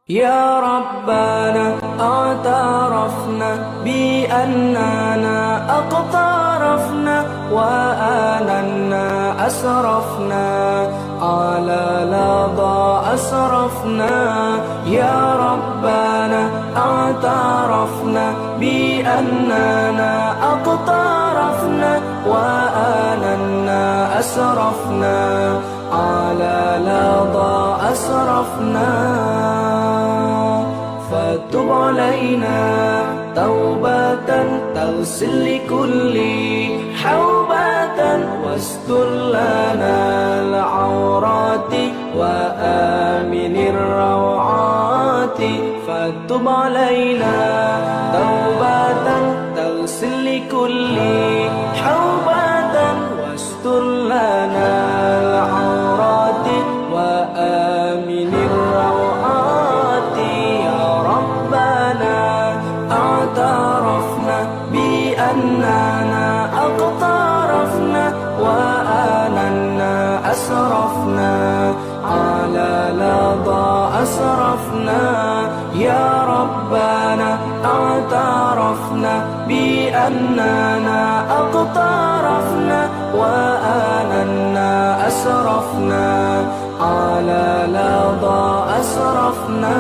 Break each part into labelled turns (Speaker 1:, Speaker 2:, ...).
Speaker 1: يا ربنا اعترفنا بأننا اقترفنا وآننا أسرفنا على لظى أسرفنا. يا ربنا اعترفنا بأننا اقترفنا وآننا أسرفنا على لظى أسرفنا. فتب علينا توبة تغسل لكل حوبة واستر لنا العورات وآمن الروعات. فتب علينا توبة تغسل لكل حوبة واستر لنا العورات وآمن الروعات. يا ربنا اعترفنا بأننا اقترفنا وآننا أسرفنا على لظى أسرفنا. يا ربنا اعترفنا بأننا اقترفنا وآننا أسرفنا على لظى أسرفنا.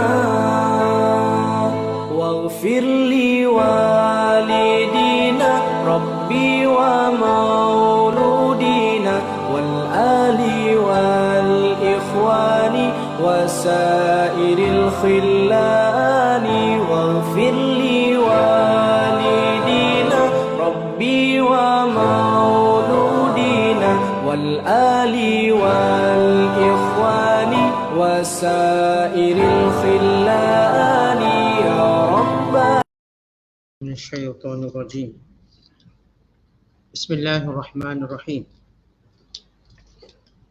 Speaker 1: واغفر لوالدينا ربي ومولودينا والآل والإخوان وسائر الخلان. واغفر لوالدينا ربي ومولودينا والآل والإخوان وسائر الخلان. يا رب
Speaker 2: من الشيطان الرجيم. بسم الله الرحمن الرحيم.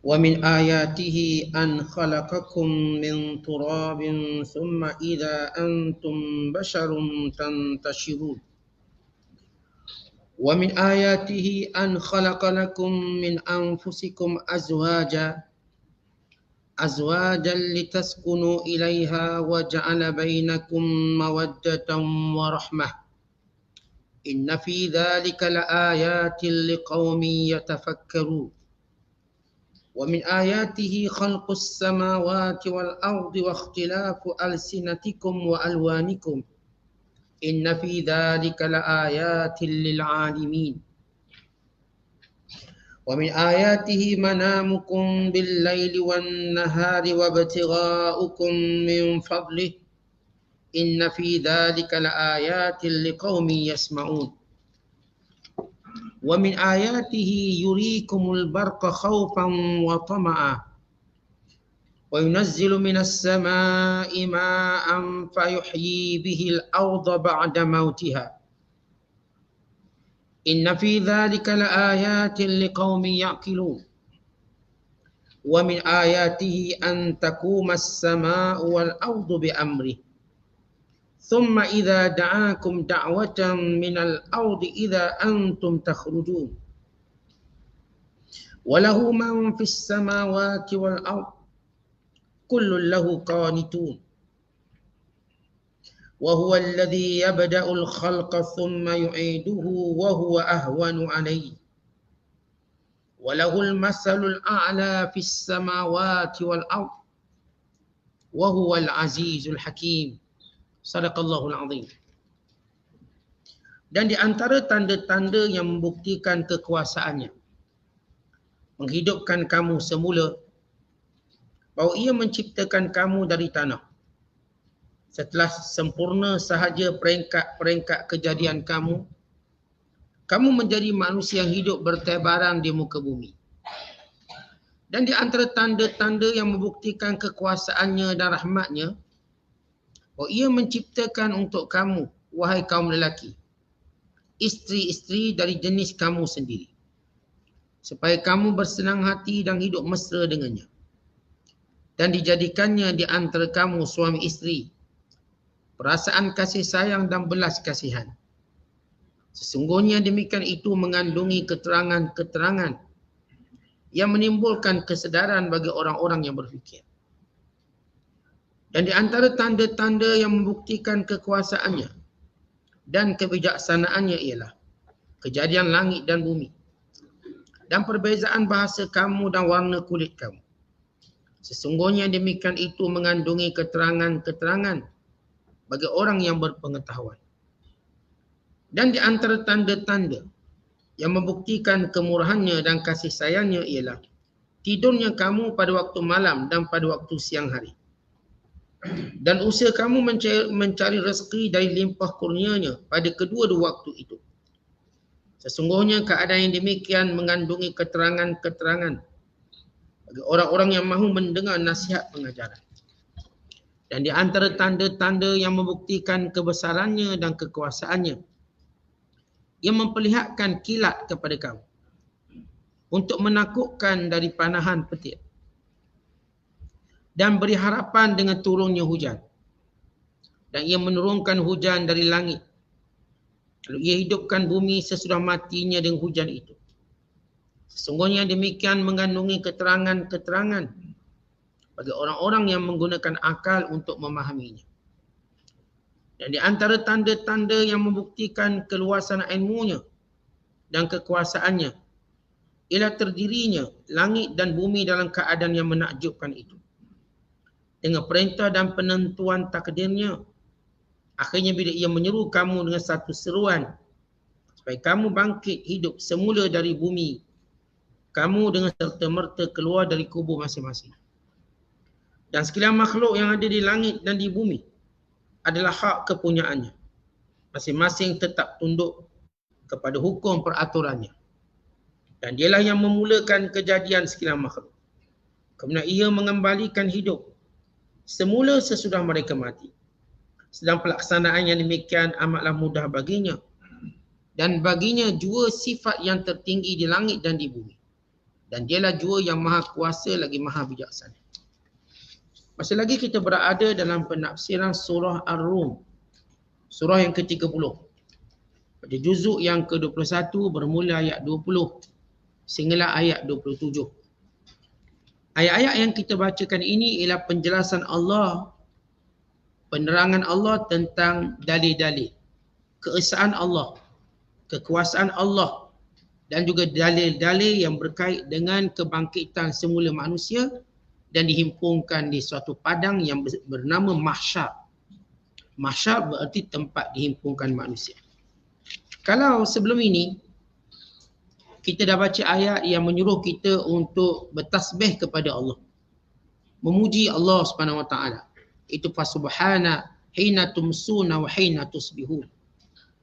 Speaker 2: ومن آياته أن خلقكم من تراب ثم إذا أنتم بشر تنتشرون. ومن آياته أن خلق لكم من أنفسكم أزواجا لتسكنوا إليها وجعل بينكم مودة ورحمة إن في ذلك لآيات لقوم يتفكرون. ومن آياته خلق السماوات والأرض واختلاف ألسنتكم وألوانكم إن في ذلك لآيات للعالمين. ومن آياته منامكم بالليل والنهار وابتغاؤكم من فضله إن في ذلك لآيات لقوم يسمعون. ومن آياته يريكم البرق خوفا وطمعا وينزل من السماء ماء فيحيي به الأرض بعد موتها إن في ذلك لآيات لقوم يعقلون. ومن آياته أن تقوم السماء والأرض بأمره ثم إذا دعاكم دعوة من الأرض إذا أنتم تخرجون وله من في السماوات والأرض كل له قانتون وهو الذي يبدأ الخلق ثم يعيده وهو أهون عليه وله المثل الأعلى في السماوات والأرض وهو العزيز الحكيم. Sadaqallahul azim. Dan di antara tanda-tanda yang membuktikan kekuasaannya, menghidupkan kamu semula, bahawa ia menciptakan kamu dari tanah. Setelah sempurna sahaja peringkat-peringkat kejadian kamu menjadi manusia yang hidup bertebaran di muka bumi. Dan di antara tanda-tanda yang membuktikan kekuasaannya dan rahmatnya, ia menciptakan untuk kamu, wahai kaum lelaki, isteri-isteri dari jenis kamu sendiri, supaya kamu bersenang hati dan hidup mesra dengannya. Dan dijadikannya di antara kamu suami isteri, perasaan kasih sayang dan belas kasihan. Sesungguhnya demikian itu mengandungi keterangan-keterangan yang menimbulkan kesedaran bagi orang-orang yang berfikir. Dan di antara tanda-tanda yang membuktikan kekuasaannya dan kebijaksanaannya ialah kejadian langit dan bumi dan perbezaan bahasa kamu dan warna kulit kamu. Sesungguhnya demikian itu mengandungi keterangan-keterangan bagi orang yang berpengetahuan. Dan di antara tanda-tanda yang membuktikan kemurahannya dan kasih sayangnya ialah tidurnya kamu pada waktu malam dan pada waktu siang hari. Dan usaha kamu mencari rezeki dari limpah kurnianya pada kedua-dua waktu itu. Sesungguhnya keadaan yang demikian mengandungi keterangan-keterangan bagi orang-orang yang mahu mendengar nasihat pengajaran. Dan di antara tanda-tanda yang membuktikan kebesarannya dan kekuasaannya, ia memperlihatkan kilat kepada kamu untuk menakutkan dari panahan petir dan beri harapan dengan turunnya hujan. Dan ia menurunkan hujan dari langit. Lalu ia hidupkan bumi sesudah matinya dengan hujan itu. Sesungguhnya demikian mengandungi keterangan-keterangan bagi orang-orang yang menggunakan akal untuk memahaminya. Dan di antara tanda-tanda yang membuktikan keluasan ilmunya dan kekuasaannya ialah terdirinya langit dan bumi dalam keadaan yang menakjubkan itu. Dengan perintah dan penentuan takdirnya, akhirnya bila ia menyeru kamu dengan satu seruan supaya kamu bangkit hidup semula dari bumi, kamu dengan serta-merta keluar dari kubur masing-masing. Dan sekalian makhluk yang ada di langit dan di bumi adalah hak kepunyaannya. Masing-masing tetap tunduk kepada hukum peraturannya. Dan dialah yang memulakan kejadian sekalian makhluk. Kemudian ia mengembalikan hidup semula sesudah mereka mati. Sedang pelaksanaan yang demikian amatlah mudah baginya. Dan baginya jua sifat yang tertinggi di langit dan di bumi. Dan dialah jua yang maha kuasa lagi maha bijaksana. Masih lagi kita berada dalam penafsiran surah Ar-Rum. Surah yang ke-30. Pada juzuk yang ke-21 bermula ayat 20 sehinggalah ayat 27. Ayat-ayat yang kita bacakan ini ialah penjelasan Allah, penerangan Allah tentang dalil-dalil keesaan Allah, kekuasaan Allah dan juga dalil-dalil yang berkait dengan kebangkitan semula manusia dan dihimpunkan di suatu padang yang bernama mahsyar. Mahsyar berarti tempat dihimpunkan manusia. Kalau sebelum ini kita dah baca ayat yang menyuruh kita untuk bertasbih kepada Allah, memuji Allah Subhanahu wa taala. Itu fasubhana hina tumsuna wa hina tusbihun.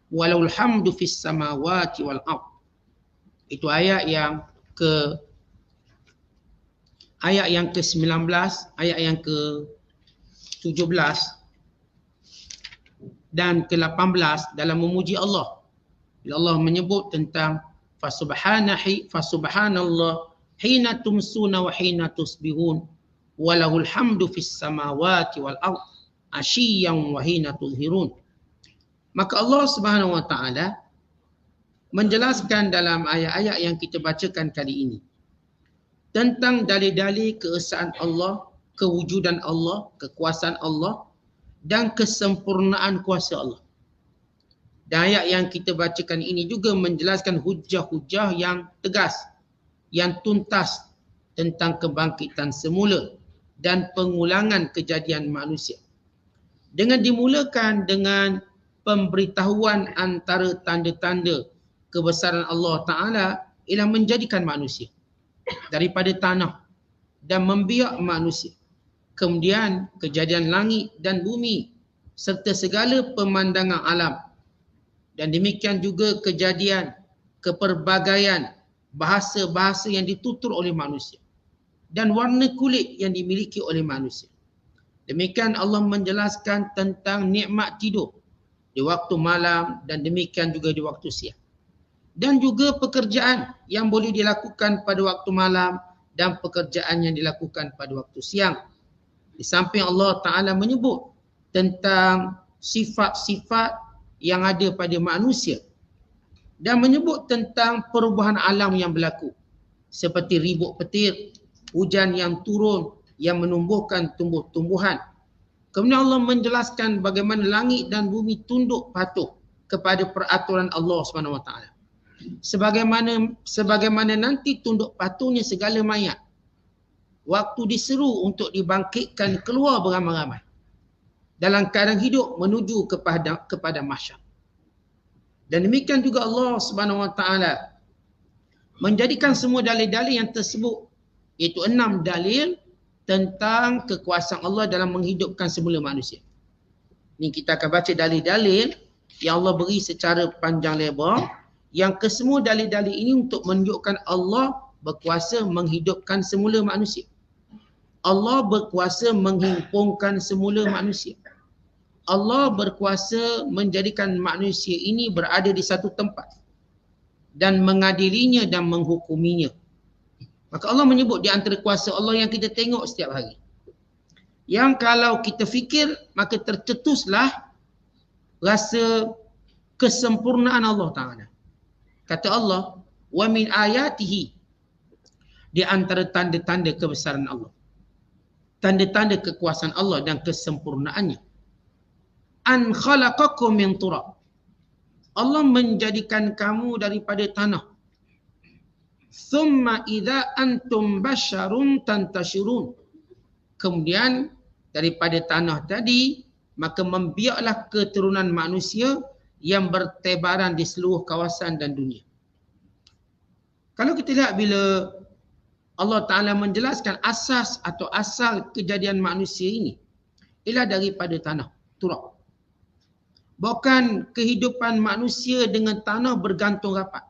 Speaker 2: Walahul hamdu fis samawati wal ard. Itu ayat yang ke-19, ayat yang ke-17 dan ke-18 dalam memuji Allah. Bila Allah menyebut tentang fasubhanallah hina tumsuna wa hina tusbihun walahul hamdu fis samawati wal ard ashiyan wa hina tuzhirun. Maka Allah Subhanahu wa taala menjelaskan dalam ayat-ayat yang kita bacakan kali ini tentang dalil-dalil keesaan Allah, kewujudan Allah, kekuasaan Allah dan kesempurnaan kuasa Allah. Dan ayat yang kita bacakan ini juga menjelaskan hujah-hujah yang tegas, yang tuntas tentang kebangkitan semula dan pengulangan kejadian manusia. Dengan dimulakan dengan pemberitahuan antara tanda-tanda kebesaran Allah Ta'ala ialah menjadikan manusia daripada tanah dan membiak manusia. Kemudian kejadian langit dan bumi serta segala pemandangan alam. Dan demikian juga kejadian kepelbagaian bahasa-bahasa yang ditutur oleh manusia dan warna kulit yang dimiliki oleh manusia. Demikian Allah menjelaskan tentang nikmat tidur di waktu malam dan demikian juga di waktu siang. Dan juga pekerjaan yang boleh dilakukan pada waktu malam dan pekerjaan yang dilakukan pada waktu siang. Di samping Allah Ta'ala menyebut tentang sifat-sifat yang ada pada manusia dan menyebut tentang perubahan alam yang berlaku seperti ribut petir, hujan yang turun yang menumbuhkan tumbuh-tumbuhan Kemudian Allah menjelaskan bagaimana langit dan bumi tunduk patuh kepada peraturan Allah Subhanahu Wa Taala. Sebagaimana nanti tunduk patuhnya segala mayat waktu diseru untuk dibangkitkan keluar beramai-ramai dalam keadaan hidup menuju kepada mahsyar. Dan demikian juga Allah Subhanahu Wa Taala menjadikan semua dalil-dalil yang tersebut, iaitu 6 dalil tentang kekuasaan Allah dalam menghidupkan semula manusia. Ini kita akan baca dalil-dalil yang Allah beri secara panjang lebar, yang kesemua dalil-dalil ini untuk menunjukkan Allah berkuasa menghidupkan semula manusia. Allah berkuasa menghimpunkan semula manusia. Allah berkuasa menjadikan manusia ini berada di satu tempat dan mengadilinya dan menghukuminya. Maka Allah menyebut di antara kuasa Allah yang kita tengok setiap hari, yang kalau kita fikir maka tercetuslah rasa kesempurnaan Allah Ta'ala. Kata Allah, wa min ayatihi, di antara tanda-tanda kebesaran Allah, tanda-tanda kekuasaan Allah dan kesempurnaannya, an khalaqakum min turab, Allah menjadikan kamu daripada tanah. Thumma idza antum basyarun tantashirun, kemudian daripada tanah tadi maka membiaklah keturunan manusia yang bertebaran di seluruh kawasan dan dunia. Kalau kita lihat bila Allah Ta'ala menjelaskan asas atau asal kejadian manusia ini ialah daripada tanah, turab. Bukan kehidupan manusia dengan tanah bergantung rapat.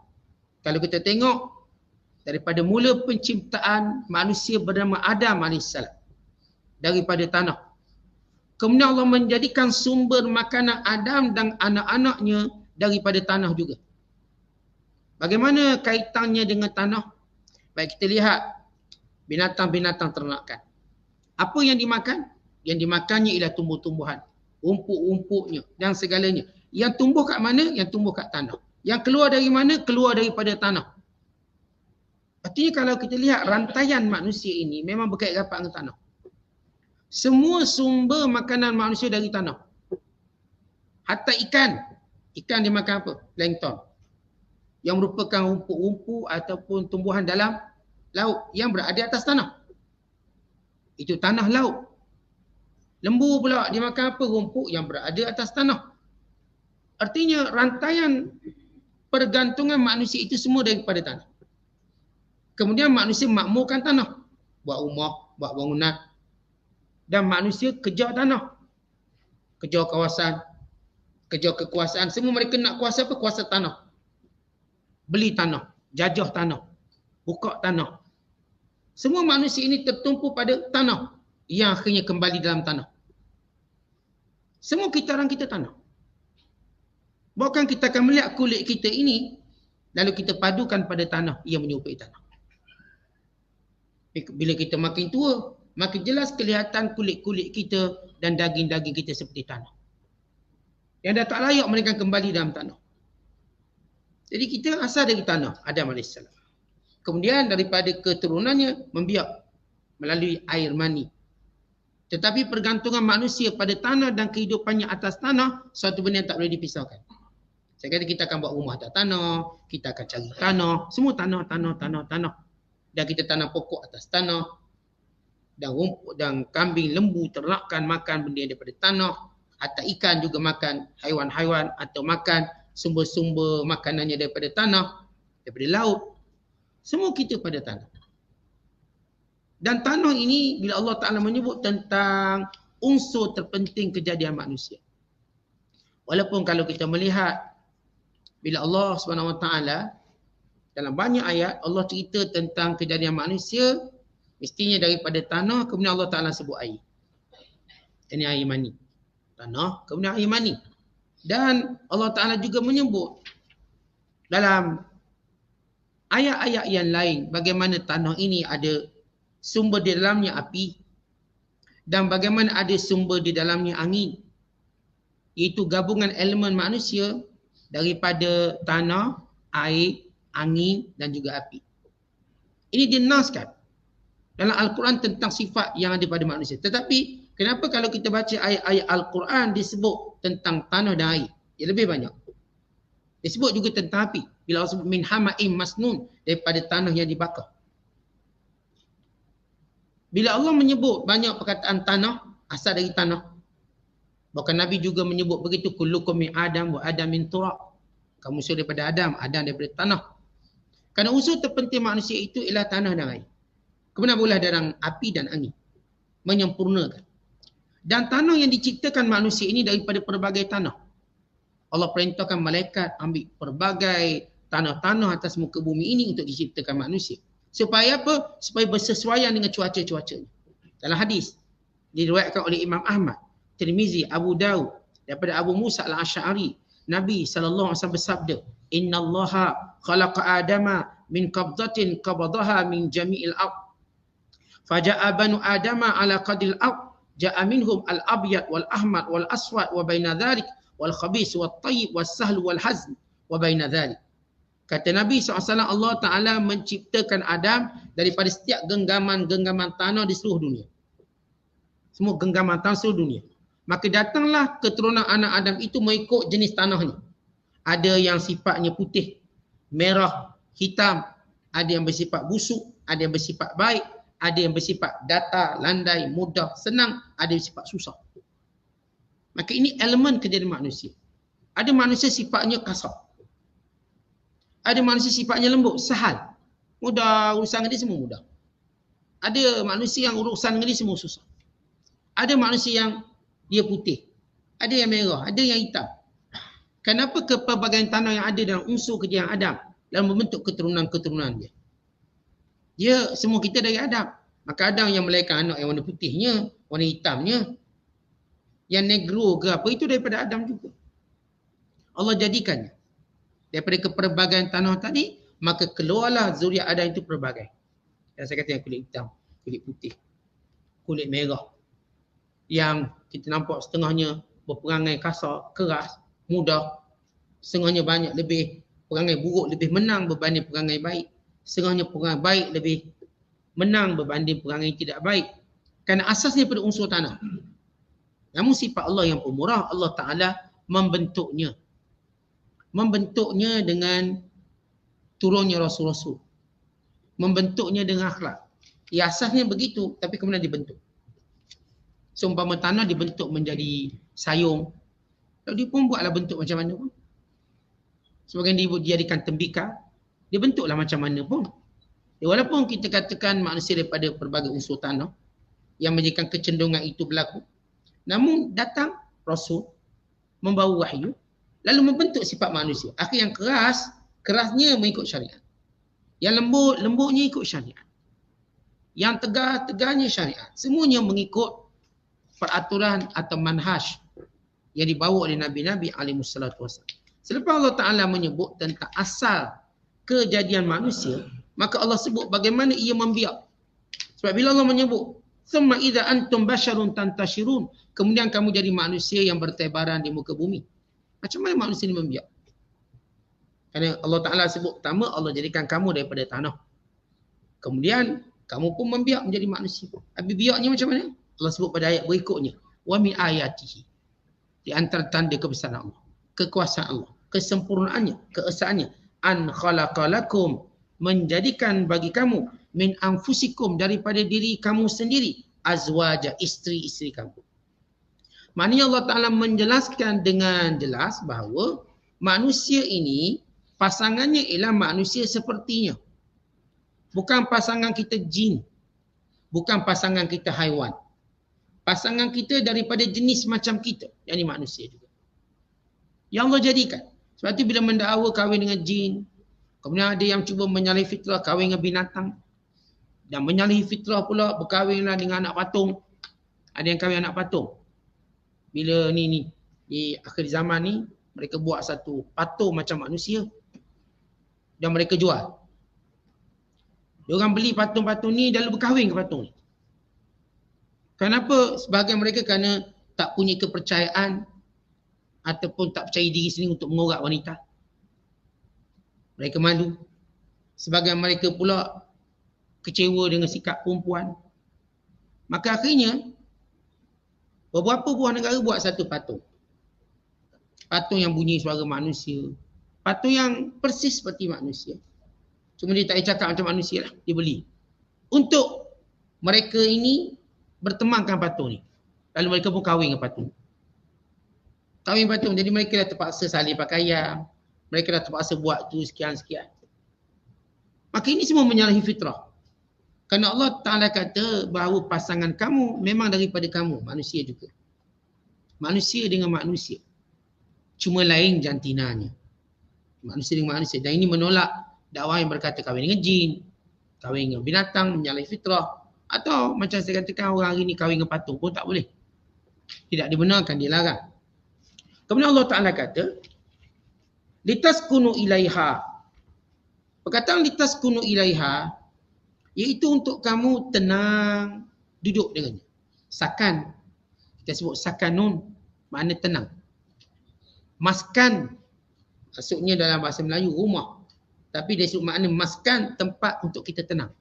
Speaker 2: Kalau kita tengok daripada mula penciptaan manusia bernama Adam AS daripada tanah. Kemudian Allah menjadikan sumber makanan Adam dan anak-anaknya daripada tanah juga. Bagaimana kaitannya dengan tanah? Baik, kita lihat binatang-binatang ternakan. Apa yang dimakan? Yang dimakannya ialah tumbuh-tumbuhan, rumput-rumputnya dan segalanya. Yang tumbuh kat mana? Yang tumbuh kat tanah. Yang keluar dari mana? Keluar daripada tanah. Artinya kalau kita lihat rantaian manusia ini memang berkait rapat dengan tanah. Semua sumber makanan manusia dari tanah. Hatta ikan. Ikan dia makan apa? Plankton. Yang merupakan rumput-rumput ataupun tumbuhan dalam laut yang berada atas tanah. Itu tanah laut. Lembu pula dia makan apa? Rumput yang berada atas tanah. Artinya rantaian pergantungan manusia itu semua daripada tanah. Kemudian manusia makmurkan tanah. Buat rumah, buat bangunan. Dan manusia kejar tanah. Kejar kawasan. Kejar kekuasaan. Semua mereka nak kuasa apa? Kuasa tanah. Beli tanah. Jajah tanah. Buka tanah. Semua manusia ini tertumpu pada tanah. Yang akhirnya kembali dalam tanah. Semua orang kita tanah. Bahkan kita akan melihat kulit kita ini. Lalu kita padukan pada tanah. Ia menyerupai tanah. Bila kita makin tua, makin jelas kelihatan kulit-kulit kita dan daging-daging kita seperti tanah. Yang dah tak layak mereka kembali dalam tanah. Jadi kita asal dari tanah, Adam AS. Kemudian daripada keturunannya membiak melalui air mani. Tetapi pergantungan manusia pada tanah dan kehidupannya atas tanah, suatu benda yang tak boleh dipisahkan. Saya kata kita akan buat rumah atas tanah, kita akan cari tanah, semua tanah. Dan kita tanam pokok atas tanah. Dan rumput dan kambing, lembu, ternakan makan benda yang daripada tanah. Atau ikan juga makan haiwan-haiwan atau makan sumber-sumber makanannya daripada tanah, daripada laut. Semua kita pada tanah. Dan tanah ini bila Allah Ta'ala menyebut tentang unsur terpenting kejadian manusia. Walaupun kalau kita melihat bila Allah SWT dalam banyak ayat Allah cerita tentang kejadian manusia mestinya daripada tanah, kemudian Allah Ta'ala sebut air. Ini air mani. Tanah, kemudian air mani. Dan Allah Ta'ala juga menyebut dalam ayat-ayat yang lain bagaimana tanah ini ada sumber di dalamnya api dan bagaimana ada sumber di dalamnya angin. Iaitu gabungan elemen manusia daripada tanah, air, angin dan juga api. Ini dinaskan dalam Al-Quran tentang sifat yang ada pada manusia. Tetapi Kenapa kalau kita baca ayat-ayat Al-Quran disebut tentang tanah dan air? Dia lebih banyak. Disebut juga tentang api. Bila Allah sebut min hama'im masnun, daripada tanah yang dibakar. Bila Allah menyebut banyak perkataan tanah, asal dari tanah. Bahkan Nabi juga menyebut begitu, kullukum min Adam wa Adam min turab. Kamu unsur daripada Adam, Adam daripada tanah. Kerana unsur terpenting manusia itu ialah tanah dan air. Kemudian pula dalam api dan angin. Menyempurnakan. Dan tanah yang diciptakan manusia ini daripada pelbagai tanah. Allah perintahkan malaikat ambil pelbagai tanah-tanah atas muka bumi ini untuk diciptakan manusia. Supaya apa? Supaya bersesuaian dengan cuaca-cuacanya. Dalam hadis, diriwayatkan oleh Imam Ahmad, Tirmizi, Abu Daud, daripada Abu Musa al-Asy'ari, Nabi SAW bersabda, Inna Allaha khalaqa Adama min qabdatin qabadaha min jami'il ard. Faja'a banu Adama ala qadil ard. Ja'a minhum al-abyad wal-ahmad wal-aswad wa baina dhalik wal-khabis wal-tayyib wal-sahl wal-hazn wa baina dhalik. Kata Nabi SAW, Allah Ta'ala menciptakan Adam daripada setiap genggaman-genggaman tanah di seluruh dunia. Semua genggaman tanah seluruh dunia. Maka datanglah keturunan anak Adam itu mengikut jenis tanahnya. Ada yang sifatnya putih, merah, hitam. Ada yang bersifat busuk, ada yang bersifat baik. Ada yang bersifat datar, landai, mudah, senang. Ada yang bersifat susah. Maka ini elemen kejadian manusia. Ada manusia sifatnya kasar. Ada manusia sifatnya lembut, sahal. Mudah, urusan dengan dia semua mudah. Ada manusia yang urusan dengan dia semua susah. Ada manusia yang dia putih. Ada yang merah, ada yang hitam. Kenapa kepelbagaian tanah yang ada dalam unsur kejadian Adam dalam membentuk keturunan-keturunan dia? Dia semua kita dari Adam. Maka Adam yang melahirkan anak yang warna putihnya, warna hitamnya, yang negro ke apa, itu daripada Adam juga. Allah jadikannya. Daripada kepelbagaian tanah tadi, maka keluarlah zuriat Adam itu pelbagai. Yang saya kata yang kulit hitam, kulit putih, kulit merah. Yang kita nampak setengahnya berperangai kasar, keras, mudah. Setengahnya banyak lebih perangai buruk lebih menang berbanding perangai baik. Setengahnya perangai baik lebih menang berbanding perangai tidak baik. Kerana asasnya pada unsur tanah. Namun sifat Allah yang pemurah, Allah Ta'ala membentuknya. Membentuknya dengan turunnya Rasul-Rasul. Membentuknya dengan akhlak. Ya, asasnya begitu, tapi kemudian dibentuk. Seumpama tanah dibentuk menjadi sayung. Lalu dia pun buatlah bentuk macam mana pun. Sebagian dijadikan tembikar. Dia bentuklah macam mana pun. Walaupun kita katakan manusia daripada pelbagai unsur tanah yang menjadikan kecenderungan itu berlaku. Namun datang Rasul membawa wahyu lalu membentuk sifat manusia. Akhir yang keras, kerasnya mengikut syariat. Yang lembut, lembutnya ikut syariat. Yang tegar, tegarnya syariat. Semuanya mengikut peraturan atau manhaj yang dibawa oleh Nabi-Nabi alaihissalatu wassalam. Selepas Allah Ta'ala menyebut tentang asal kejadian manusia, maka Allah sebut bagaimana ia membiak. Sebab bila Allah menyebut, "Tsumma idza antum basyarun tantashirun", kemudian kamu jadi manusia yang bertebaran di muka bumi. Macam mana manusia ini membiak? Kerana Allah Ta'ala sebut pertama, Allah jadikan kamu daripada tanah. Kemudian kamu pun membiak menjadi manusia. Habis biaknya macam mana? Allah sebut pada ayat berikutnya, "Wa min ayatihi", di antara tanda kebesaran Allah, kekuasaan Allah, kesempurnaannya, keesaannya, "an khalaqalakum", menjadikan bagi kamu, "min anfusikum", daripada diri kamu sendiri, "azwaja", isteri-isteri kamu. Maknanya Allah Ta'ala menjelaskan dengan jelas bahawa manusia ini pasangannya ialah manusia sepertinya. Bukan pasangan kita jin. Bukan pasangan kita haiwan. Pasangan kita daripada jenis macam kita. Yang ini manusia juga. Yang Allah jadikan. Sebab itu bila mendakwa kahwin dengan jin, kemudian ada yang cuba menyalahi fitrah kahwin dengan binatang. Dan menyalahi fitrah pula berkahwinlah dengan anak patung. Ada yang kahwin anak patung. Bila ni di akhir zaman ni, mereka buat satu patung macam manusia. Dan mereka jual. Diorang beli patung-patung ni dan berkahwin ke patung ni. Kenapa? Sebahagian mereka kerana tak punya kepercayaan ataupun tak percaya diri sendiri untuk mengorak wanita. Mereka malu. Sebahagian mereka pula kecewa dengan sikap perempuan. Maka akhirnya Beberapa buah negara buat satu patung. Patung yang bunyi suara manusia. Patung yang persis seperti manusia. Cuma dia tak cakap macam manusia lah. Dia beli. Untuk mereka ini bertemankan patung ni. Lalu mereka pun kahwin dengan patung. Kahwin patung. Jadi mereka dah terpaksa salin pakaian. Mereka dah terpaksa buat tu sekian-sekian. Maka ini semua menyalahi fitrah. Kerana Allah Ta'ala kata bahawa pasangan kamu memang daripada kamu. Manusia juga. Manusia dengan manusia. Cuma lain jantinanya. Manusia dengan manusia. Dan ini menolak dakwah yang berkata kahwin dengan jin, kahwin dengan binatang, menyalahi fitrah. Atau macam saya katakan orang hari ni kahwin dengan patung pun tak boleh. Tidak dibenarkan, dilarang. Kemudian Allah Ta'ala kata, litaskunu ilaiha. Perkataan litaskunu ilaiha, iaitu untuk kamu tenang duduk dengannya. Sakan, kita sebut sakanun, makna tenang. Maskan, maksudnya dalam bahasa Melayu rumah. Tapi dia sebut makna maskan, tempat untuk kita tenang.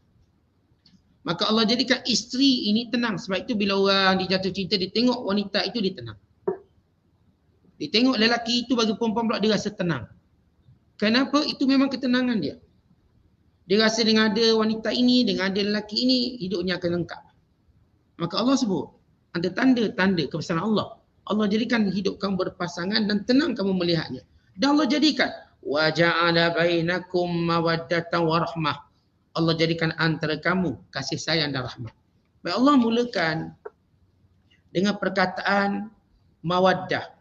Speaker 2: Maka Allah jadikan isteri ini tenang. Sebab itu bila orang dijatuh cinta, dia tengok wanita itu, dia tenang. Dia tengok lelaki itu bagi perempuan pula, dia rasa tenang. Kenapa? Itu memang ketenangan dia. Dia rasa dengan ada wanita ini, dengan ada lelaki ini, hidupnya akan lengkap. Maka Allah sebut, ada tanda-tanda kebesaran Allah. Allah jadikan hidup kamu berpasangan dan tenang kamu melihatnya. Dan Allah jadikan, وَجَعَلَ بَيْنَكُمْ مَوَدَّةً وَرَحْمَةً. Allah jadikan antara kamu kasih sayang dan rahmat. Baik, Allah mulakan dengan perkataan mawaddah.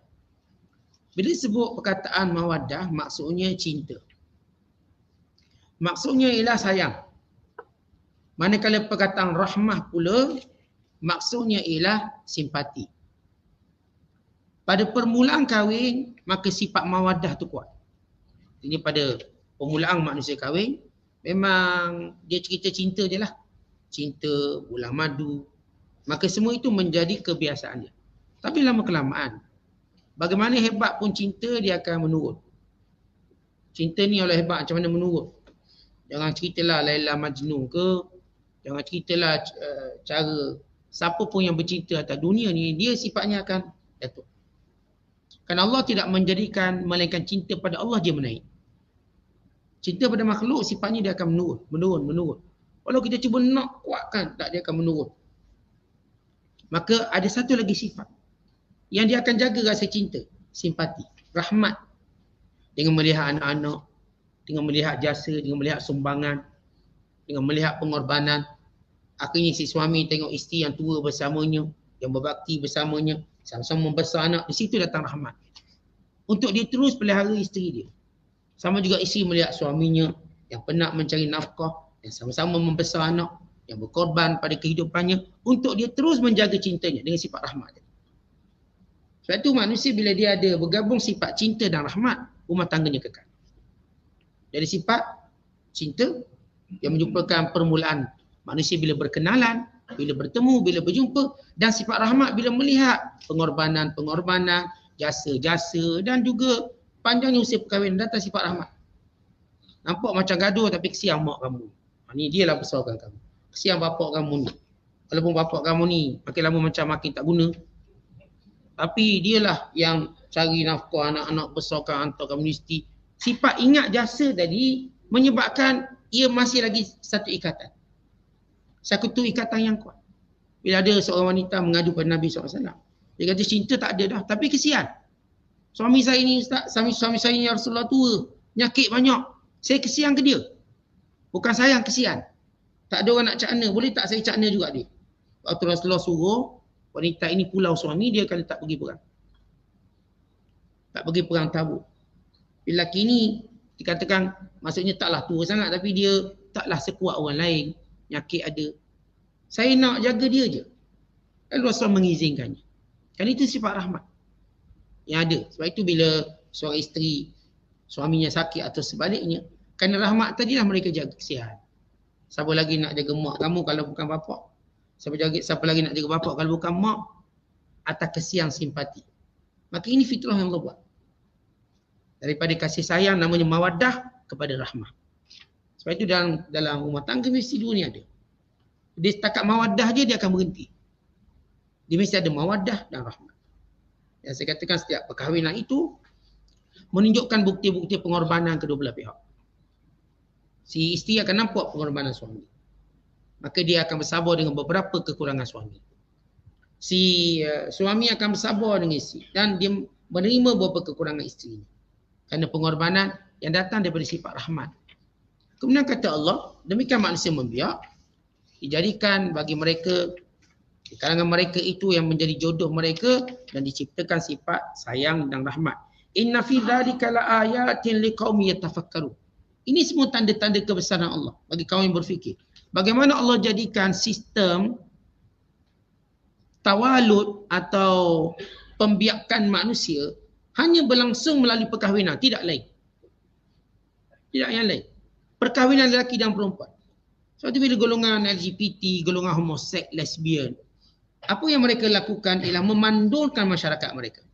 Speaker 2: Bila sebut perkataan mawaddah, maksudnya cinta. Maksudnya ialah sayang. Manakala perkataan rahmah pula, maksudnya ialah simpati. Pada permulaan kahwin, maka sifat mawaddah tu kuat. Ini pada permulaan manusia kahwin, memang dia cerita cinta je lah. Cinta, bulan madu. Maka semua itu menjadi kebiasaan dia. Tapi lama kelamaan, bagaimana hebat pun cinta, dia akan menurun. Cinta ni oleh hebat macam mana menurun. Jangan ceritalah Laila Majnun ke. Jangan ceritalah cara siapa pun yang bercinta atas dunia ni, dia sifatnya akan jatuh. Kerana Allah tidak menjadikan melainkan cinta pada Allah dia menaik. Cinta pada makhluk sifatnya dia akan menurun. Walau kita cuba nak kuatkan, tak, dia akan menurun. Maka ada satu lagi sifat yang dia akan jaga rasa cinta, simpati, rahmat. Dengan melihat anak-anak, dengan melihat jasa, dengan melihat sumbangan, dengan melihat pengorbanan. Akhirnya si suami tengok isteri yang tua bersamanya, yang berbakti bersamanya, sama-sama membesar anak. Di situ datang rahmat. Untuk dia terus pelihara isteri dia. Sama juga isteri melihat suaminya yang penat mencari nafkah, yang sama-sama membesar anak, yang berkorban pada kehidupannya, untuk dia terus menjaga cintanya dengan sifat rahmat dia. Sebab itu manusia bila dia ada bergabung sifat cinta dan rahmat, rumah tangganya kekal. Jadi sifat cinta yang menjumpakan permulaan manusia bila berkenalan, bila bertemu, bila berjumpa, dan sifat rahmat bila melihat pengorbanan, jasa-jasa, dan juga panjangnya usia perkahwinan, datang sifat rahmat. Nampak macam gaduh tapi kesian mak kamu. Ni dia lah besarkan kamu. Kesian bapak kamu ni. Walaupun bapak kamu ni makin lama macam makin tak guna, tapi dialah yang cari nafkah anak-anak, besarkan, hantar kamu universiti. Sifat ingat jasa tadi menyebabkan ia masih lagi satu ikatan. Satu ikatan yang kuat. Bila ada seorang wanita mengadu pada Nabi SAW, dia kata cinta tak ada dah, tapi kesian. Suami saya ni Ustaz, suami saya ni Rasulullah tua, nyakit banyak. Saya kesian ke dia? Bukan sayang, kesian. Tak ada orang nak cakna, boleh tak saya cakna juga dia? Waktu Rasulullah suruh wanita ini pulau suami, dia kata tak pergi perang. Tak pergi perang Tabuk. Lelaki ni dikatakan maksudnya taklah tua sangat, tapi dia taklah sekuat orang lain. Nyakit ada. Saya nak jaga dia je. Lalu Rasulullah mengizinkannya. Kan itu sifat rahmat yang ada. Sebab itu bila seorang isteri suaminya sakit atau sebaliknya, kerana rahmat tadilah mereka jaga kesian. Siapa lagi nak jaga mak kamu kalau bukan bapak? Siapa lagi nak jaga bapak kalau bukan mak? Atas kesian simpati. Maka ini fitrah yang Allah buat. Daripada kasih sayang namanya mawaddah kepada rahmah. Sebab itu dalam rumah tangga mesti dua ni ada. Dia setakat mawaddah je dia akan berhenti. Dia mesti ada mawaddah dan rahmat. Yang saya katakan setiap perkahwinan itu menunjukkan bukti-bukti pengorbanan kedua belah pihak. Si isteri akan nampak pengorbanan suami. Maka dia akan bersabar dengan beberapa kekurangan suami. Si suami akan bersabar dengan isteri dan dia menerima beberapa kekurangan isteri. Kerana pengorbanan yang datang daripada sifat rahmat. Kemudian kata Allah, demikian manusia membiak, dijadikan bagi mereka, di kalangan mereka itu yang menjadi jodoh mereka dan diciptakan sifat sayang dan rahmat. Inna fi dzalika laayatin liqaumin yatafakkarun. Ini semua tanda-tanda kebesaran Allah bagi kaum yang berfikir. Bagaimana Allah jadikan sistem tawalud atau pembiakan manusia hanya berlangsung melalui perkahwinan, tidak lain. Tidak yang lain. Perkahwinan lelaki dan perempuan. Suatu bila golongan LGBT, golongan homoseks, lesbian, apa yang mereka lakukan ialah memandulkan masyarakat mereka.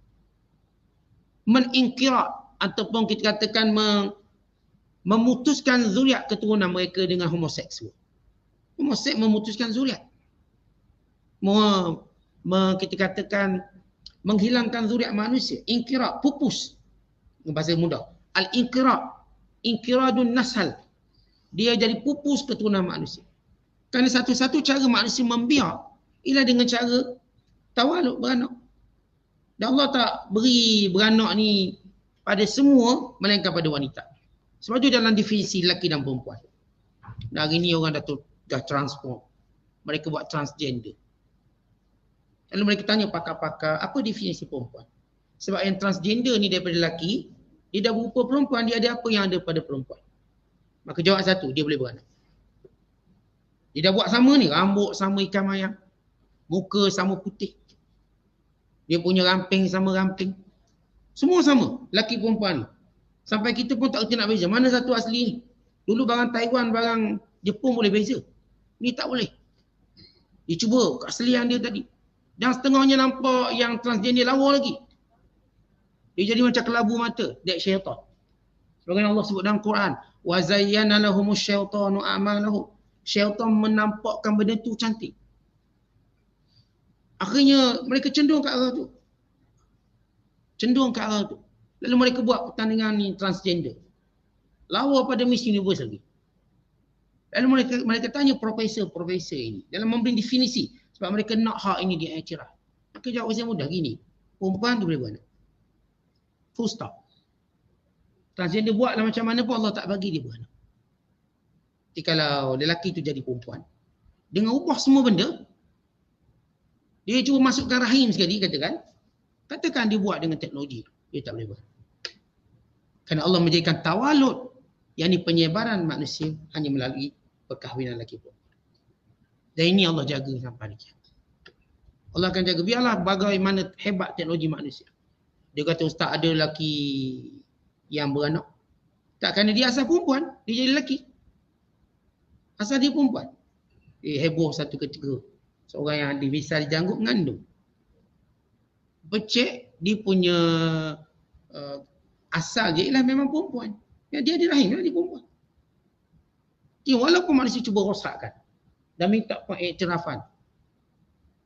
Speaker 2: Meningkirat ataupun kita katakan memutuskan zuriat keturunan mereka dengan homoseksual. Homoseks memutuskan zuriat. Kita katakan menghilangkan zuriat manusia. Inkirat, pupus. Bahasa mudah. Al-inkirat. Inkiradun nasal. Dia jadi pupus keturunan manusia. Kerana satu-satu cara manusia membiak ialah dengan cara tawalud, beranak. Dan Allah tak beri beranak ni pada semua melainkan pada wanita. Sebab itu dalam definisi lelaki dan perempuan. Dan hari ni orang dah transform. Mereka buat transgender. Lalu mereka tanya pakar-pakar, apa definisi perempuan? Sebab yang transgender ni daripada lelaki, dia dah berupa perempuan, dia ada apa yang ada pada perempuan. Maka jawab satu, dia boleh beranak. Dia dah buat sama ni, rambut sama ikan mayang. Muka sama putih. Dia punya ramping sama ramping. Semua sama, lelaki perempuan ni. Sampai kita pun tak kerti nak beza. Mana satu asli ni? Dulu barang Taiwan, barang Jepun boleh beza. Ni tak boleh. Dia cuba keaslian dia tadi. Dan setengahnya nampak yang transgender lawa lagi. Dia jadi macam kelabu mata. That syaitan. Sebagaimana Allah sebut dalam Quran. وَزَيَّنَ لَهُمُ الشَّيْطَانُ أَعْمَالَهُمْ. Syaitan menampakkan benda tu cantik. Akhirnya mereka cenderung ke arah tu. Cenderung ke arah tu. Lalu mereka buat pertandingan ni transgender. Lawa pada Miss Universe lagi. Lalu mereka tanya profesor ini. Dalam memberi definisi. Sebab mereka nak hak ini diiktiraf. Maka jawab saya mudah gini. Perempuan tu boleh beranak. Full stop. Transgender buatlah macam mana pun Allah tak bagi dia beranak. Jadi kalau lelaki tu jadi perempuan. Dengan ubah semua benda. Dia cuba masukkan rahim sekali katakan. Katakan dia buat dengan teknologi. Dia tak boleh buat. Kerana Allah menjadikan tawalud. Yang ini penyebaran manusia hanya melalui perkahwinan lelaki perempuan. Dan ini Allah jaga sampai hari kiamat. Allah akan jaga. Biarlah bagaimana hebat teknologi manusia. Dia kata ustaz ada lelaki yang beranak. Tak, kerana dia asal perempuan. Dia jadi lelaki. Asal dia perempuan. Dia heboh satu ketika. Seorang yang ada visa di janggut mengandung. Becek dia punya asal dia ialah memang perempuan. Ya, dia ada rahim, dia perempuan. Jadi, walaupun manusia cuba rosakkan dan minta pengiktirafan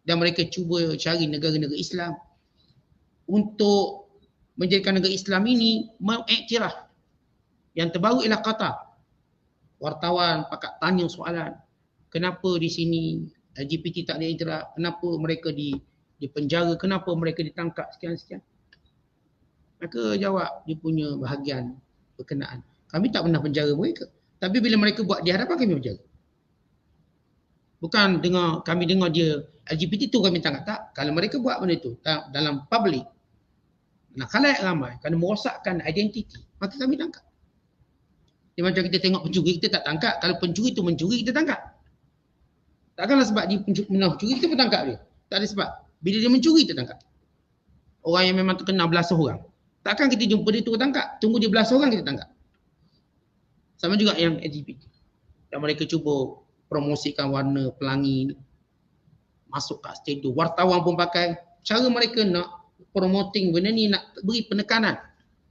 Speaker 2: dan mereka cuba cari negara-negara Islam untuk menjadikan negara Islam ini mengiktiraf. Yang terbaru ialah Qatar. Wartawan pakat tanya soalan, kenapa di sini LGBT tak ada iktiraf, kenapa mereka dipenjara, kenapa mereka ditangkap sekian-sekian. Maka jawab dia punya bahagian berkenaan. Kami tak pernah penjara mereka. Tapi bila mereka buat di hadapan kami penjara. Bukan kami dengar dia LGBT tu kami tangkap. Tak. Kalau mereka buat benda tu dalam public, nak khalayak ramai, kerana merosakkan identiti, maka kami tangkap. Dia macam kita tengok pencuri, kita tak tangkap. Kalau pencuri tu mencuri, kita tangkap. Takkanlah sebab dia mencuri, kita pun tangkap dia. Tak ada sebab. Bila dia mencuri, kita tangkap. Orang yang memang terkenal belas orang. Takkan kita jumpa dia terus tangkap. Tunggu dia belas orang, kita tangkap. Sama juga yang LGBT. Dan mereka cuba promosikan warna pelangi ni. Masuk kat stadium. Wartawan pun pakai. Cara mereka nak promoting benda ni, nak beri penekanan.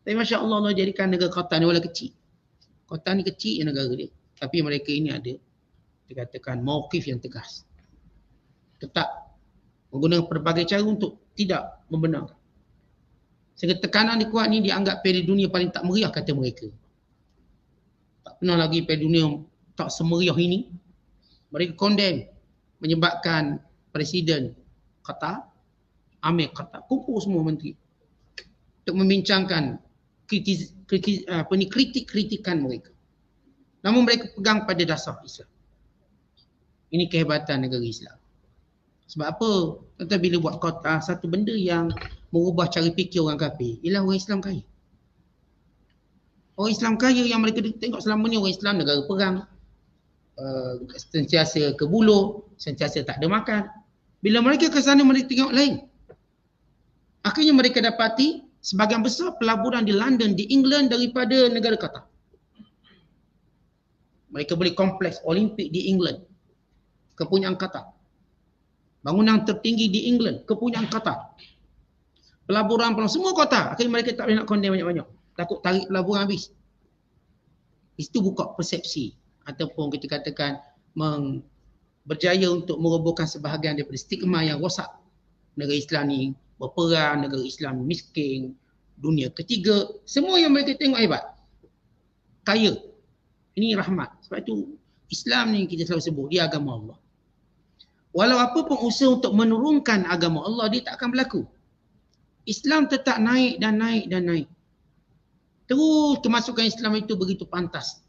Speaker 2: Tapi Masya Allah, Allah jadikan negara Qatar ni walaupun kecil. Qatar ni kecil je negara dia. Tapi mereka ini ada, dikatakan, mauqif yang tegas. Tetap Menggunakan pelbagai cara untuk tidak membenarkan. Sehingga tekanan di kuat ni dianggap Piala Dunia paling tak meriah kata mereka. Tak pernah lagi Piala Dunia tak semeriah ini. Mereka condemn menyebabkan Presiden Qatar, Amir Qatar, kumpul semua menteri untuk membincangkan kritik-kritikan mereka. Namun mereka pegang pada dasar Islam. Ini kehebatan negara Islam. Sebab apa? Tentang bila buat kota, satu benda yang mengubah cara fikir orang kafir ialah orang Islam kaya. Orang Islam kaya yang mereka tengok selama ni orang Islam negara perang, sentiasa ke buluh, sentiasa tak ada makan. Bila mereka ke sana mereka tengok lain. Akhirnya mereka dapati sebahagian besar pelaburan di London, di England daripada negara Qatar. Mereka beli kompleks Olimpik di England, kepunyaan Qatar. Bangunan tertinggi di England, kepunyaan Qatar. Pelaburan semua Qatar. Akhirnya mereka tak boleh nak condemn banyak-banyak. Takut tarik pelaburan habis. Itu buka persepsi ataupun kita katakan berjaya untuk merobohkan sebahagian daripada stigma yang rosak. Negara Islam ni berperang, negara Islam miskin, dunia ketiga, semua yang mereka tengok hebat. Kaya. Ini rahmat. Sebab itu Islam ni kita selalu sebut, dia agama Allah. Walau apa pun usaha untuk menurunkan agama Allah, dia tak akan berlaku. Islam tetap naik dan naik dan naik. Terus kemasukan Islam itu begitu pantas.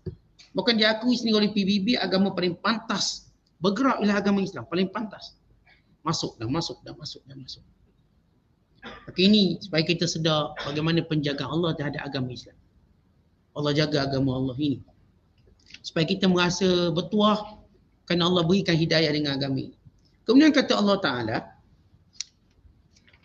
Speaker 2: Bukan diakui sendiri oleh PBB, agama paling pantas. Bergerak ialah agama Islam, paling pantas. Masuk dan masuk dan masuk dan masuk. Maka ini supaya kita sedar bagaimana penjagaan Allah terhadap agama Islam. Allah jaga agama Allah ini. Supaya kita merasa bertuah kerana Allah berikan hidayah dengan agama ini. Kemudian kata Allah Ta'ala,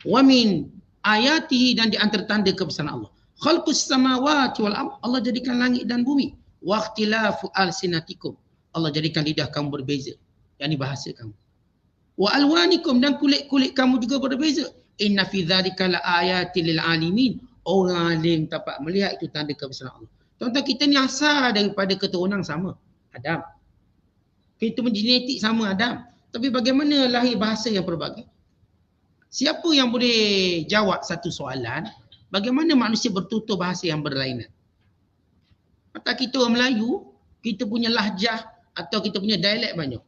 Speaker 2: wa min ayatihi, dan di antara tanda kebesaran Allah, khalqus samawati wal ardh, Allah jadikan langit dan bumi, wa ikhtilafu alsinatikum, Allah jadikan lidah kamu berbeza, yakni bahasa kamu, wa alwanikum, dan kulit-kulit kamu juga berbeza, inna fi dzalika la ayatil lil alimin, orang alim dapat melihat itu tanda kebesaran Allah. Tuan-tuan, kita ni asal daripada keturunan sama, Adam. Kita genetik sama Adam. Tapi bagaimana lahir bahasa yang pelbagai? Siapa yang boleh jawab satu soalan, bagaimana manusia bertutur bahasa yang berlainan? Mata kita orang Melayu, kita punya lahjah atau kita punya dialek banyak.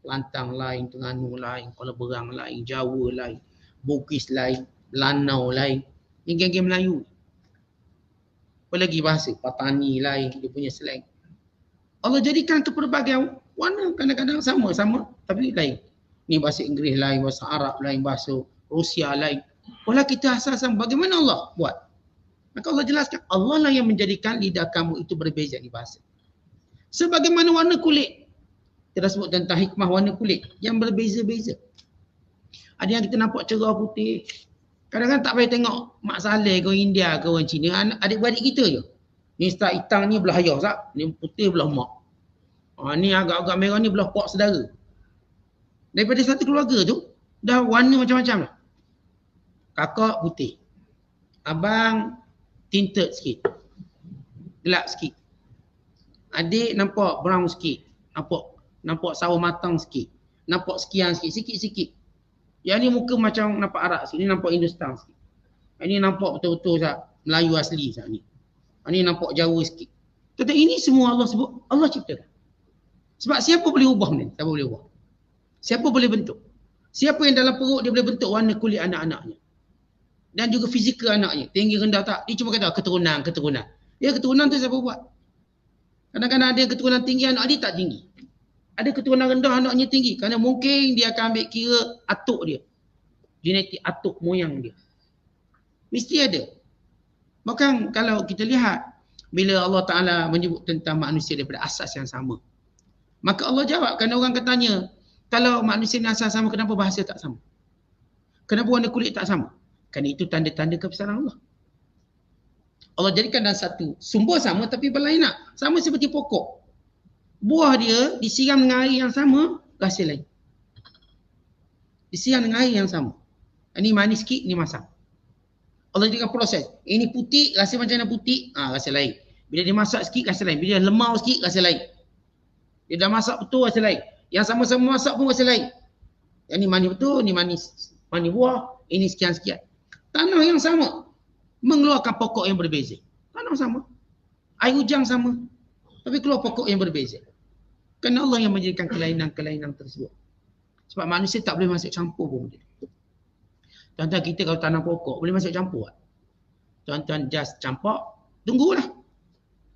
Speaker 2: Lantang lain, Terengganu lain, Kuala Berang lain, Jawa lain, Bugis lain, Lanau lain. Ini geng-geng Melayu. Apa lagi bahasa? Patani lain, dia punya slang. Allah jadikan ke pelbagai warna, kadang-kadang sama-sama tapi lain. Ni bahasa Inggeris lain, bahasa Arab lain, bahasa Rusia lain. Walau kita asal sama, bagaimana Allah buat? Maka Allah jelaskan, Allah lah yang menjadikan lidah kamu itu berbeza di bahasa. Sebagaimana warna kulit. Kita sebut tentang hikmah warna kulit yang berbeza-beza. Ada yang kita nampak cerah putih. Kadang-kadang tak payah tengok Mak Saleh ke orang India ke orang Cina, adik-beradik kita je. Ni start hitam ni belah ayah sat, ni putih belah mak. Ni agak-agak merah ni belah pak saudara. Daripada satu keluarga tu, dah warna macam-macam lah. Kakak putih. Abang tinted sikit. Gelap sikit. Adik nampak brown sikit. Nampak sawo matang sikit. Nampak sekian sikit. Sikit-sikit. Yang ni muka macam nampak Arab sikit. Ni nampak Hindustan sikit. Yang ni nampak betul-betul sat, Melayu asli sat ni. Ini nampak Jawa sikit. Tetapi ini semua Allah sebut, Allah ciptakan. Sebab siapa boleh ubah ni? Siapa boleh ubah? Siapa boleh bentuk? Siapa yang dalam perut dia boleh bentuk warna kulit anak-anaknya? Dan juga fizikal anaknya. Tinggi rendah tak? Dia cuma kata keturunan. Dia keturunan tu siapa buat? Kadang-kadang ada keturunan tinggi, anak dia tak tinggi. Ada keturunan rendah, anaknya tinggi. Kerana mungkin dia akan ambil kira atuk dia. Genetik atuk moyang dia. Mesti ada. Bahkan kalau kita lihat, bila Allah Ta'ala menyebut tentang manusia daripada asas yang sama. Maka Allah jawab, kerana orang katanya, kalau manusia ni asas sama, kenapa bahasa tak sama? Kenapa warna kulit tak sama? Kerana itu tanda-tanda kebesaran Allah. Allah jadikan dalam satu sumber sama tapi berlainan. Sama seperti pokok. Buah dia disiram dengan air yang sama, rasa lain. Disiram dengan air yang sama. Ini manis sikit, ini masam. Allah jadikan proses. Ini putih, rasa macam mana putih, rasa lain. Bila dia masak sikit, rasa lain. Bila dia lemau sikit, rasa lain. Dia dah masak betul, rasa lain. Yang sama-sama masak pun rasa lain. Yang ni manis betul, ni manis Ni buah, ini sekian-sekian. Tanah yang sama mengeluarkan pokok yang berbeza. Tanah sama. Air hujan sama. Tapi keluar pokok yang berbeza. Kerana Allah yang menjadikan kelainan-kelainan tersebut. Sebab manusia tak boleh masuk campur pun. Tuan-tuan, kita kalau tanam pokok boleh masuk campur tak? Tuan-tuan just campak, tunggulah.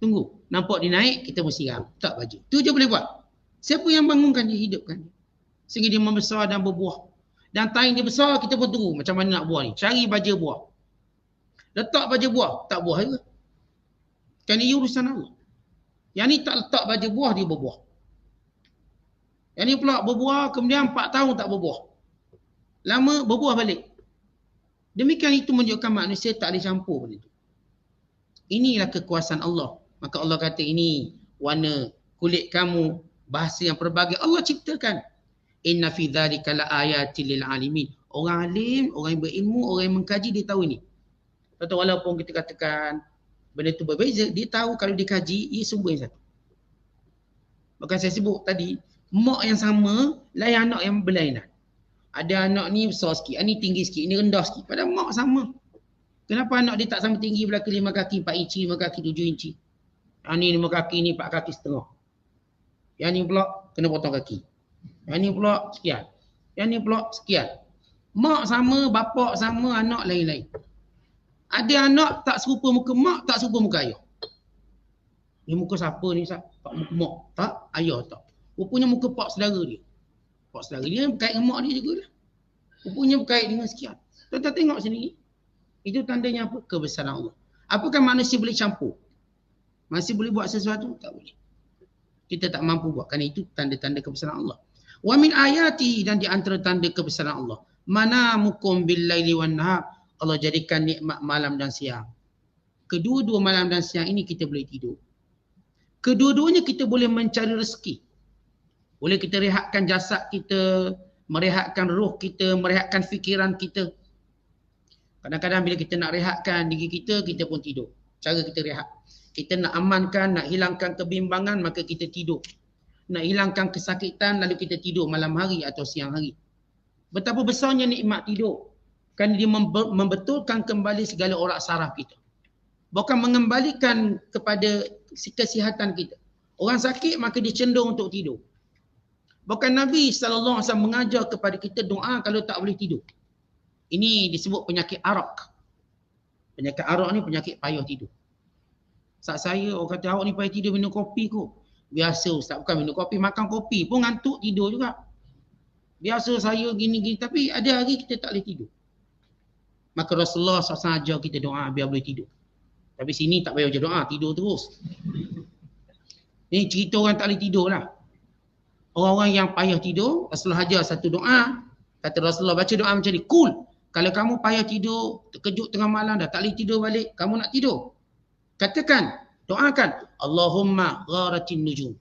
Speaker 2: Tunggu. Nampak dia naik, kita mesti siram. Tak baju. Tu je boleh buat. Siapa yang bangunkan dia, hidupkan dia. Sehingga dia membesar dan berbuah. Dan taing dia besar, kita pun tunggu macam mana nak buah ni. Cari baja buah. Letak baja buah, tak buah juga. Kan ini urusan Allah. Yang ni tak letak baja buah, dia berbuah. Yang ni pula berbuah, kemudian 4 tahun tak berbuah. Lama berbuah balik. Demikian itu menunjukkan manusia tak boleh campur benda itu. Inilah kekuasaan Allah. Maka Allah kata ini warna kulit kamu, bahasa yang pelbagai Allah ciptakan. Inna fi dzalika laayatil lil alimin. Orang alim, orang yang berilmu, orang yang mengkaji dia tahu ini. Atau walaupun kita katakan benda itu berbeza, dia tahu kalau dikaji ia sumber yang satu. Bahkan saya sebut tadi, mak yang sama, lain anak yang berlainan. Ada anak ni besar sikit, ni tinggi sikit, ni rendah sikit. Padahal mak sama. Kenapa anak dia tak sama tinggi belaka 5 kaki, 4 inci, 5 kaki, 7 inci. Yang ni 5 kaki, ni 4 kaki setengah. Yang ni pula kena potong kaki. Yang ni pula sekian. Yang ni pula sekian. Mak sama, bapak sama, anak lain-lain. Ada anak tak serupa muka mak, tak serupa muka ayah. Ni muka siapa ni? Tak muka mak. Tak, ayah tak. Rupanya muka pak saudara dia. Pak saudara dia berkait dengan mak dia juga lah. Rupanya berkait dengan sekian. Tuan-tuan tengok sini. Itu tandanya apa? Kebesaran Allah. Apakah manusia boleh campur? Manusia boleh buat sesuatu? Tak boleh. Kita tak mampu buat. Kerana itu tanda-tanda kebesaran Allah. Wa min ayati, dan di antara tanda kebesaran Allah. Manamukum bil laili wan nahar. Allah jadikan nikmat malam dan siang. Kedua-dua malam dan siang ini kita boleh tidur. Kedua-duanya kita boleh mencari rezeki. Boleh kita rehatkan jasad kita, merehatkan roh kita, merehatkan fikiran kita. Kadang-kadang bila kita nak rehatkan diri kita, kita pun tidur. Cara kita rehat. Kita nak amankan, nak hilangkan kebimbangan, maka kita tidur. Nak hilangkan kesakitan, lalu kita tidur malam hari atau siang hari. Betapa besarnya nikmat tidur. Kerana dia membetulkan kembali segala orak saraf kita. Bukan mengembalikan kepada kesihatan kita. Orang sakit maka dia cenderung untuk tidur. Bahkan Nabi SAW mengajar kepada kita doa kalau tak boleh tidur. Ini disebut penyakit arak. Penyakit arak ni penyakit payah tidur. Saat saya orang kata awak ni payah tidur minum kopi kot. Biasa Ustaz, bukan minum kopi, makan kopi pun ngantuk tidur juga. Biasa saya gini-gini, tapi ada hari kita tak boleh tidur. Maka Rasulullah SAW ajar kita doa biar boleh tidur. Tapi sini tak payah baca doa, tidur terus. Ni cerita orang tak boleh tidur lah. Orang-orang yang payah tidur, Rasulullah ajar satu doa. Kata Rasulullah baca doa macam ni. Kul, kalau kamu payah tidur, terkejut tengah malam dah tak boleh tidur balik, kamu nak tidur. Katakan, doakan. Allahumma gharatin nujum.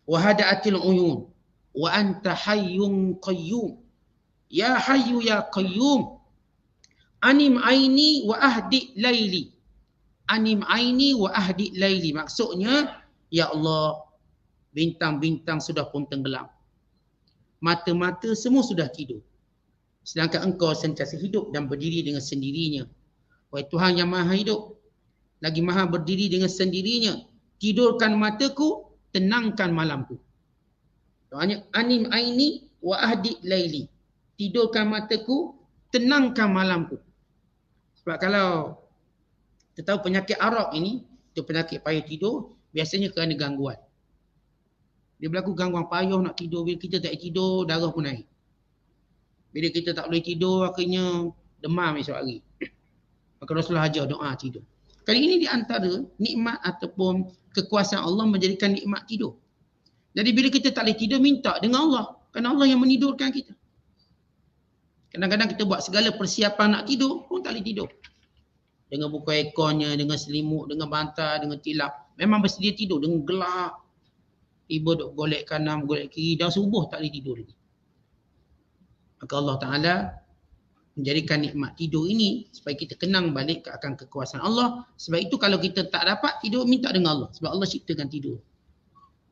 Speaker 2: Wa hada'atil uyun. Wa anta hayyun qayyum. Ya hayyu ya qayyum. Anim aini wa ahdi laili. Anim aini wa ahdi laili. Maksudnya, ya Allah, bintang-bintang sudah pun tenggelam. Mata-mata semua sudah tidur. Sedangkan engkau sentiasa hidup dan berdiri dengan sendirinya. Wahai Tuhan yang maha hidup, lagi maha berdiri dengan sendirinya. Tidurkan mataku, tenangkan malamku. Doanya, anim aini wa ahdi laili. Tidurkan mataku, tenangkan malamku. Sebab kalau kita tahu penyakit arak ini, itu penyakit payah tidur, biasanya kerana gangguan. Dia berlaku gangguan payah nak tidur, bila kita tak tidur, darah pun naik. Bila kita tak boleh tidur, akhirnya demam esok hari. Maka Rasulullah ajar doa tidur. Kali ini di antara nikmat ataupun kekuasaan Allah menjadikan nikmat tidur. Jadi bila kita tak boleh tidur, minta dengan Allah. Kerana Allah yang menidurkan kita. Kadang-kadang kita buat segala persiapan nak tidur pun tak boleh tidur. Dengan buka ekornya, dengan selimut, dengan bantal, dengan tilap. Memang bersedia tidur dengan gelap. Tiba duk golek kanan, golek kiri. Dah subuh tak boleh tidur lagi. Maka Allah Ta'ala menjadikan nikmat tidur ini supaya kita kenang balik akan kekuasaan Allah. Sebab itu kalau kita tak dapat tidur, minta dengan Allah. Sebab Allah ciptakan tidur.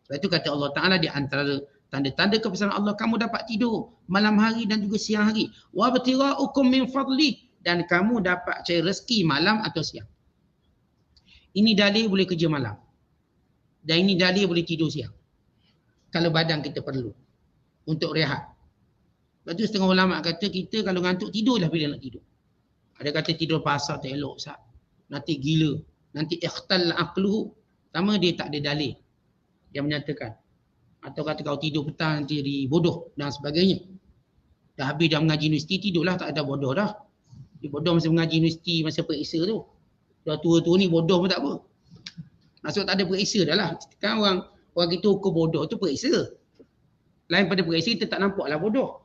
Speaker 2: Sebab itu kata Allah Ta'ala di antara Tanda-tanda kebesaran Allah, kamu dapat tidur malam hari dan juga siang hari. Wa batira'ukum min fadli, dan kamu dapat cari rezeki malam atau siang. Ini dalil boleh kerja malam. Dan ini dalil boleh tidur siang. Kalau badan kita perlu untuk rehat. Lepas tu setengah ulama kata kita kalau ngantuk tidurlah bila nak tidur. Ada kata tidur pasal tak elok Ustaz. Nanti gila, nanti ikhtal aqluhu. Pertama dia tak ada dalil yang menyatakan. Atau kata kau tidur petang nanti jadi bodoh dan sebagainya. Dah habis dah mengaji universiti, tidurlah tak ada bodoh dah. Dia bodoh masa mengaji universiti, masa periksa tu. Dah tua-tua ni bodoh pun tak apa. Maksud tak ada periksa dah lah. Kan orang kita ukur bodoh tu periksa. Lain pada periksa kita tak nampaklah bodoh.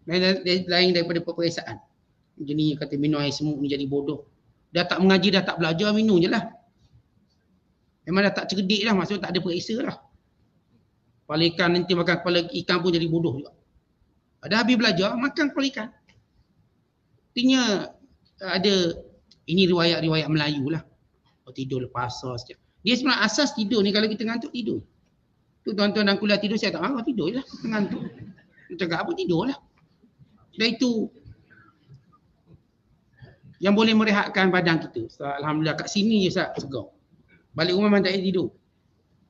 Speaker 2: Lain daripada peperiksaan. Jadi kata minum air semut ni jadi bodoh. Dah tak mengaji, dah tak belajar, minum je lah. Memang dah tak cerdik dah, maksud tak ada periksa lah. Kepala ikan nanti makan kepala ikan pun jadi bodoh juga. Dah habis belajar, makan kepala ikan. Artinya ada, ini riwayat-riwayat Melayu lah. Oh, tidur lepas asar sekejap. Dia sebenarnya asas tidur ni kalau kita ngantuk tidur. Tu tuan-tuan dan kuliah tidur, saya tak marah, tidur je lah. Ngantuk. Cakap apa, tidur lah. Dan itu yang boleh merehatkan badan kita. So, Alhamdulillah kat sini je Ustaz segar. Balik rumah memang tak payah tidur.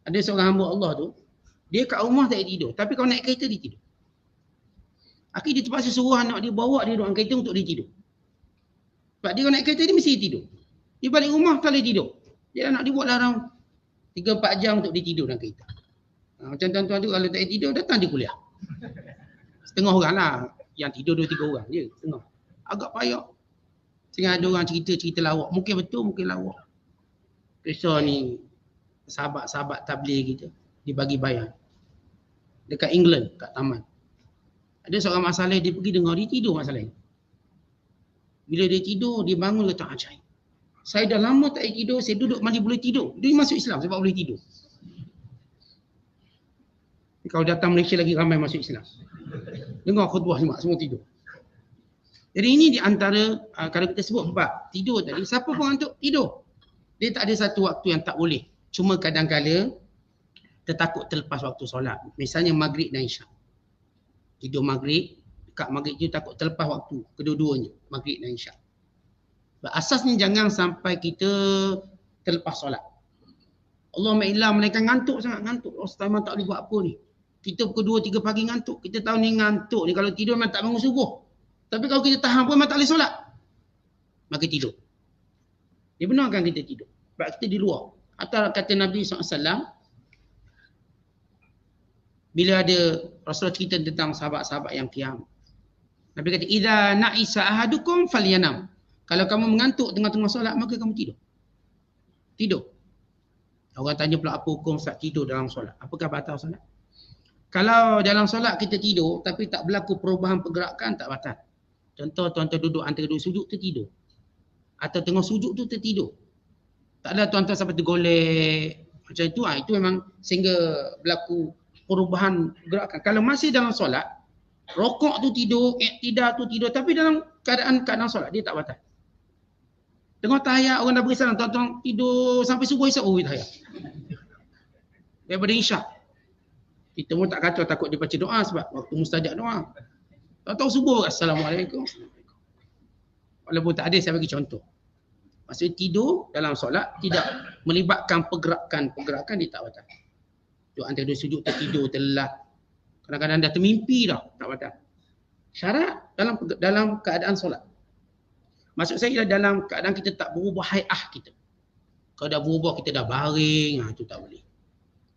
Speaker 2: Ada seorang hamba Allah tu, dia kat rumah tak payah tidur. Tapi kalau naik kereta dia tidur. Akhirnya dia terpaksa suruh anak dia bawa dia duduk kereta untuk dia tidur. Sebab dia kalau naik kereta dia mesti tidur. Dia balik rumah tak boleh tidur. Dia nak dia buat larang 3-4 jam untuk dia tidur dalam kereta. Macam tuan-tuan tu kalau tak payah tidur datang dia kuliah. Setengah orang lah. Yang tidur 2-3 orang je. Setengah. Agak payah. Sehingga ada orang cerita lawak. Mungkin betul, mungkin lawak. Kisah ni sahabat-sahabat tabligh kita dibagi bayar dekat England, kat taman. Ada seorang masalah dia pergi dengar, dia tidur masalah ni. Bila dia tidur, dia bangun letak ajaib. Saya dah lama tak tidur, saya duduk mandi boleh tidur. Dia masuk Islam sebab boleh tidur. Kalau datang Malaysia lagi ramai masuk Islam. Dengar khutbah semua tidur. Jadi ini di antara kalau kita sebut bab tidur tadi, siapa pun ngantuk tidur. Dia tak ada satu waktu yang tak boleh. Cuma kadang-kala tertakut terlepas waktu solat. Misalnya maghrib dan isyak. Tidur maghrib, dekat maghrib tu takut terlepas waktu. Kedua-duanya, maghrib dan isyak. Asasnya jangan sampai kita terlepas solat. Allah ma'ilah mereka ngantuk sangat, ngantuk. Oh, memang tak boleh buat apa ni. Kita pukul 2-3 pagi ngantuk. Kita tahu ni ngantuk ni kalau tidur memang tak bangun subuh. Tapi kalau kita tahan pun memang tak boleh solat. Maka tidur. Dia benarkan kita tidur. Sebab kita di luar. Atau kata Nabi SAW, bila ada Rasulullah cerita tentang sahabat-sahabat yang qiyam. Nabi kata, "Idza na'isa ahadukum falyanam." Kalau kamu mengantuk tengah-tengah solat, maka kamu tidur. Tidur. Orang tanya pula apa hukum saat tidur dalam solat? Apakah batal solat? Kalau dalam solat kita tidur tapi tak berlaku perubahan pergerakan, tak batal. Contoh tuan-tuan duduk antara dua sujud tertidur. Atau tengah sujud tu tertidur. Tak ada tuan-tuan sampai tergolek. Macam itu, itu memang sehingga berlaku perubahan gerakan. Kalau masih dalam solat, rokok tu tidur, iktidal tu tidur, tapi dalam keadaan solat, dia tak batal. Tengok tahiyat, orang dah beri salam, tuan-tuan tidur sampai subuh esok, tahiyat. Daripada isyak. Kita pun tak kacau, takut dia baca doa sebab waktu mustajab doa. Tahu-tahu subuh, Assalamualaikum. Walaupun tak ada, saya bagi contoh. Maksudnya tidur dalam solat tidak melibatkan pergerakan dia tak batal. Duduk antara dua sujud tertidur, terlelap. Kadang-kadang dah termimpi dah, tak batal. Syarat dalam keadaan solat. Maksud saya ialah dalam keadaan kita tak berubah hai'ah kita. Kalau dah berubah kita dah baring, itu tak boleh.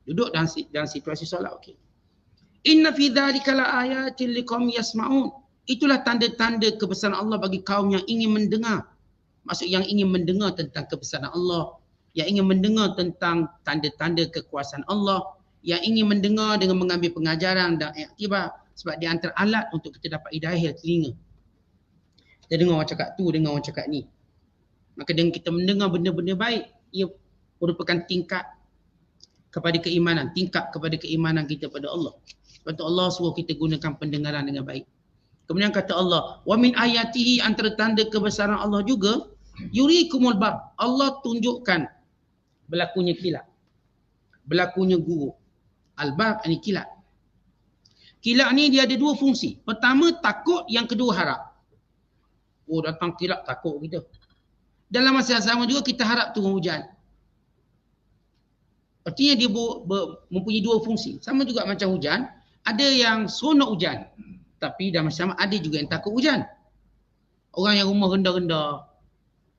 Speaker 2: Duduk dalam situasi solat, okey. Inna fi dzalika laayatin liqaumin yasma'un. Itulah tanda-tanda kebesaran Allah bagi kaum yang ingin mendengar. Maksud yang ingin mendengar tentang kebesaran Allah, yang ingin mendengar tentang tanda-tanda kekuasaan Allah, yang ingin mendengar dengan mengambil pengajaran dan iktibar. Sebab di antara alat untuk kita dapat hidayah telinga. Kita dengar orang cakap tu, dengar orang cakap ni. Maka dengan kita mendengar benda-benda baik, ia merupakan tingkat kepada keimanan kita pada Allah. Sebab tu Allah suruh kita gunakan pendengaran dengan baik. Kemudian kata Allah, wa min ayatihi, antara tanda kebesaran Allah juga, yurikumul bar. Allah tunjukkan berlakunya kilat, berlakunya guruk. Al-barq ni kilat. Kilat ni dia ada dua fungsi. Pertama takut, yang kedua harap. Oh, datang kilat takut kita. Dalam masa yang sama juga kita harap turun hujan. Artinya dia mempunyai dua fungsi. Sama juga macam hujan. Ada yang seronok hujan. Tapi dalam masa sama ada juga yang takut hujan. Orang yang rumah rendah-rendah,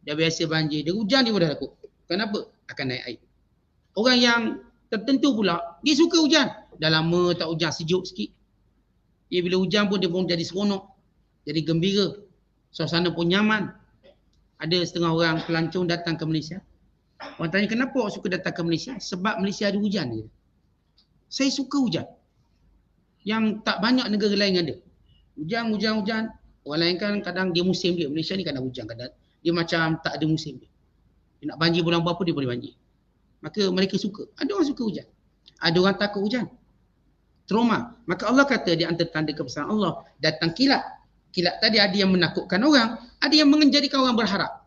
Speaker 2: dah biasa banjir, dia hujan dia pun dah takut. Kenapa? Akan naik air. Orang yang tertentu pula, dia suka hujan. Dah lama tak hujan, sejuk sikit. Dia bila hujan pun dia pun jadi seronok. Jadi gembira. Suasana pun nyaman. Ada setengah orang pelancong datang ke Malaysia. Orang tanya, kenapa awak suka datang ke Malaysia? Sebab Malaysia ada hujan. Dia. Saya suka hujan. Yang tak banyak negara lain ada. Hujan. Orang lain kan kadang dia musim dia. Malaysia ni kadang hujan. Kadang dia macam tak ada musim dia. Dia nak banjir bulan berapa dia boleh banjir. Maka mereka suka. Ada orang suka hujan. Ada orang takut hujan. Trauma. Maka Allah kata di antara tanda kebesaran Allah, datang kilat. Kilat tadi ada yang menakutkan orang, ada yang menjadikan orang berharap.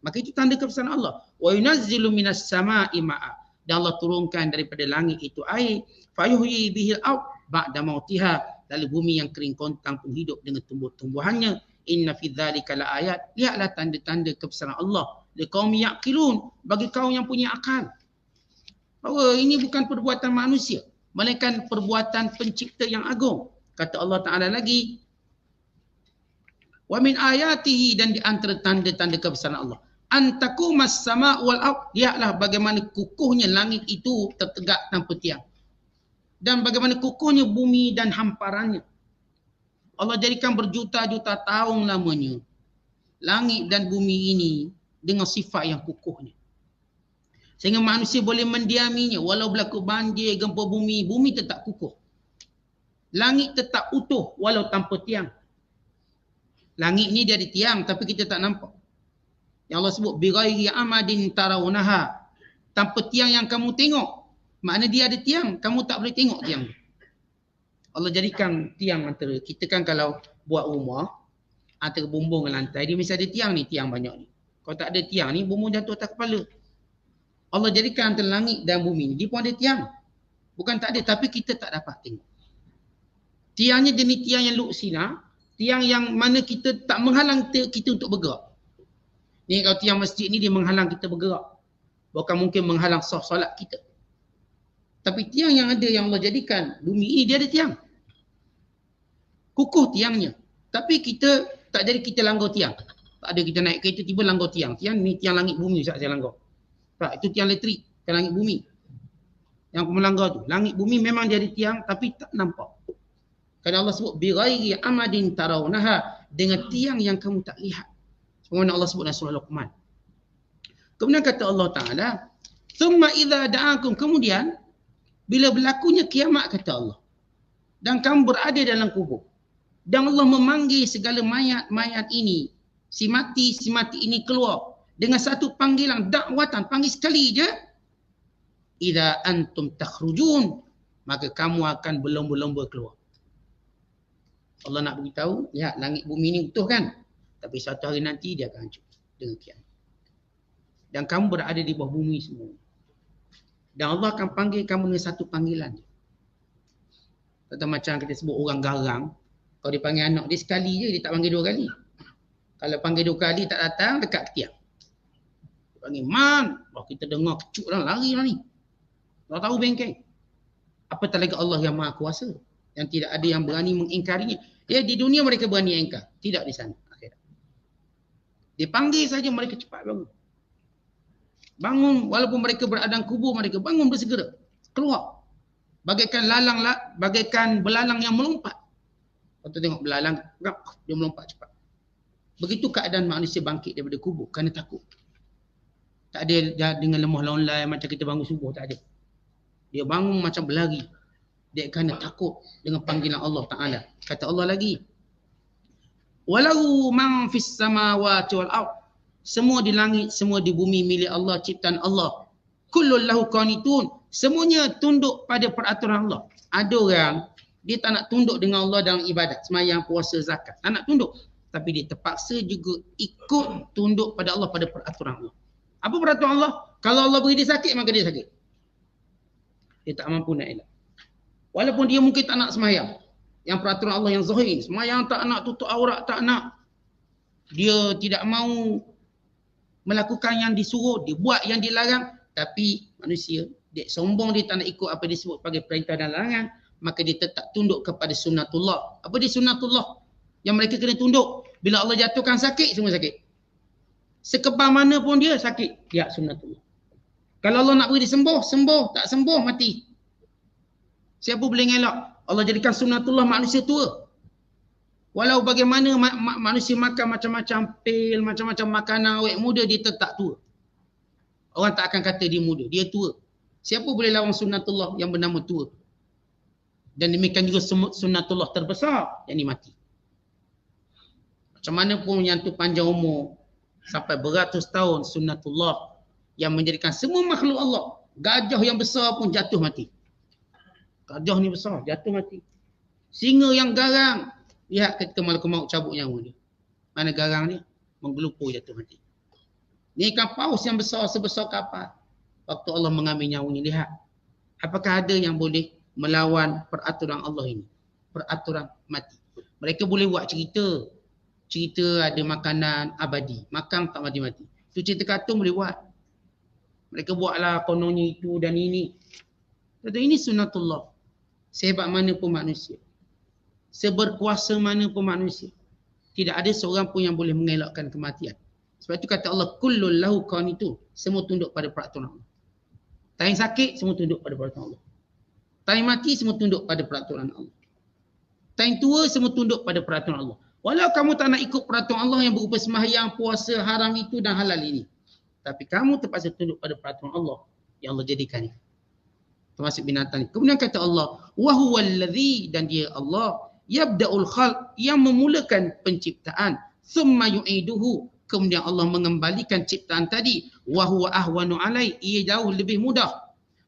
Speaker 2: Maka itu tanda kebesaran Allah. Wa yunazzilu minas sama'i ma'a. Dan Allah turunkan daripada langit itu air. Fayuhyi bihil ard ba'da mautiha. Lalu bumi yang kering kontang pun hidup dengan tumbuh-tumbuhannya. Inna fi dzalika laayat. Lihatlah tanda-tanda kebesaran Allah. Liqaumi yaqilun, bagi kaum yang punya akal. Bahawa ini bukan perbuatan manusia, melainkan perbuatan pencipta yang agung. Kata Allah Ta'ala lagi, wa min ayatihi, dan di antara tanda-tanda kebesaran Allah, antakumas sama' wal ard. Lihatlah bagaimana kukuhnya langit itu tertegak tanpa tiang. Dan bagaimana kukuhnya bumi dan hamparannya. Allah jadikan berjuta-juta tahun lamanya langit dan bumi ini dengan sifat yang kukuhnya. Sehingga manusia boleh mendiaminya. Walau berlaku banjir, gempa bumi, bumi tetap kukuh. Langit tetap utuh walau tanpa tiang. Langit ni dia ada tiang tapi kita tak nampak. Yang Allah sebut bighairi amadin tarawunaha. Tanpa tiang yang kamu tengok. Makna dia ada tiang, kamu tak boleh tengok tiang. Allah jadikan tiang antara kita kan kalau buat rumah antara bumbung dengan lantai dia mesti ada tiang ni, tiang banyak ni. Kalau tak ada tiang ni bumbung jatuh atas kepala. Allah jadikan antara langit dan bumi ni dia pun ada tiang. Bukan tak ada tapi kita tak dapat tengok. Tiangnya jenis tiang yang luksina, tiang yang mana kita tak menghalang kita untuk bergerak. Ni kalau tiang masjid ni dia menghalang kita bergerak. Bukan mungkin menghalang sah solat kita. Tapi tiang yang ada yang Allah jadikan bumi ini dia ada tiang. Kukuh tiangnya. Tapi kita tak jadi kita langgar tiang. Tak ada kita naik kereta tiba langgar tiang. Tiang ni tiang langit bumi Ustaz saya langgar. Tak, itu tiang elektrik, tiang langit bumi. Yang aku melanggar tu. Langit bumi memang dia ada tiang tapi tak nampak. Kerana Allah sebut bighairi amadin tarawunaha, dengan tiang yang kamu tak lihat. Sebagaimana Allah sebut dalam surah Luqman. Kemudian kata Allah Taala, "Tsumma idza da'akum", kemudian bila berlakunya kiamat kata Allah, dan kamu berada dalam kubur, dan Allah memanggil segala mayat-mayat ini, si mati ini keluar dengan satu panggilan dakwatan, panggil sekali je, idza antum takhrujun, maka kamu akan berlomba-lomba keluar. Allah nak beritahu, lihat langit bumi ni utuh kan, tapi suatu hari nanti dia akan hancur dengan kiamat. Dan kamu berada di bawah bumi semua. Dan Allah akan panggil kamu dengan satu panggilan. Contoh macam kita sebut orang garang, kalau dia panggil anak dia sekali je, dia tak panggil dua kali. Kalau panggil dua kali tak datang, dekat tiang. Dia panggil, "Man!" Wah, kita dengar kecuk dah, lari lah ni. Tak tahu bengkeng. Apatah lagi Allah yang Maha Kuasa, yang tidak ada yang berani mengingkarinya. Ya, di dunia mereka berani ingkar, tidak di sana akhirat. Dia panggil saja mereka cepat bangun. Bangun, walaupun mereka berada dalam kubur, mereka bangun bersegera. Keluar. Bagaikan belalang yang melompat. Kalau tengok belalang, dia melompat cepat. Begitu keadaan manusia bangkit daripada kubur, kerana takut. Tak ada dengan lemah longlai macam kita bangun subuh, tak ada. Dia bangun macam berlari. Dia kerana takut dengan panggilan Allah Ta'ala. Kata Allah lagi, "Walau man fis samawati wal ard", semua di langit, semua di bumi milik Allah, ciptaan Allah. Kullun lahu qanitun, semuanya tunduk pada peraturan Allah. Ada orang, dia tak nak tunduk dengan Allah dalam ibadat, sembahyang, puasa, zakat. Tak nak tunduk. Tapi dia terpaksa juga ikut tunduk pada Allah, pada peraturan Allah. Apa peraturan Allah? Kalau Allah beri dia sakit, maka dia sakit. Dia tak mampu nak elak. Walaupun dia mungkin tak nak semayang. Yang peraturan Allah yang zahir. Semayang tak nak, tutup aurat tak nak. Dia tidak mahu melakukan yang disuruh, dia buat yang dilarang. Tapi manusia, dia sombong, dia tak nak ikut apa disebut sebagai perintah dan larangan. Maka dia tetap tunduk kepada sunnatullah. Apa dia sunnatullah? Yang mereka kena tunduk. Bila Allah jatuhkan sakit, semua sakit. Sekebal mana pun dia sakit. Ya, sunnatullah. Kalau Allah nak beri dia sembuh, sembuh. Tak sembuh, mati. Siapa boleh ngelak? Allah jadikan sunnatullah manusia tua. Walau bagaimana manusia makan macam-macam pil, macam-macam makanan awet muda, dia tetap tua. Orang tak akan kata dia muda, dia tua. Siapa boleh lawan sunnatullah yang bernama tua? Dan demikian juga sunnatullah terbesar, yang mati. Macam mana pun yang tu panjang umur, sampai beratus tahun, sunnatullah yang menjadikan semua makhluk Allah. Gajah yang besar pun jatuh mati. Gajah ni besar, jatuh mati. Singa yang garang, lihat ketika malaikat maut cabut nyawa dia. Mana garang dia? Menggelupur jatuh mati. Ni ikan paus yang besar sebesar kapal. Waktu Allah mengambil nyawanya, lihat. Apakah ada yang boleh melawan peraturan Allah ini? Peraturan mati. Mereka boleh buat cerita. Cerita ada makanan abadi. Makan tak mati-mati. Itu cerita kartun boleh buat. Mereka buatlah kononnya itu dan ini. Kata ini sunnatullah. Sehebat mana pun manusia. Seberkuasa mana pun manusia. Tidak ada seorang pun yang boleh mengelakkan kematian. Sebab itu kata Allah, kullul lahu qanitun. Semua tunduk pada peraturan Allah. Time sakit, semua tunduk pada peraturan Allah. Time mati, semua tunduk pada peraturan Allah. Time tua, semua tunduk pada peraturan Allah. Walau kamu tak nak ikut peraturan Allah yang berupa sembahyang, puasa, haram itu dan halal ini. Tapi kamu terpaksa tunduk pada peraturan Allah yang Allah jadikan ini. Termasuk binatang. Kemudian kata Allah, wa huwallazi, dan dia Allah, yabda'ul khalq, yang memulakan penciptaan, thumma yu'iduhu, kemudian Allah mengembalikan ciptaan tadi, wa huwa ahwanu alai, ia jauh lebih mudah.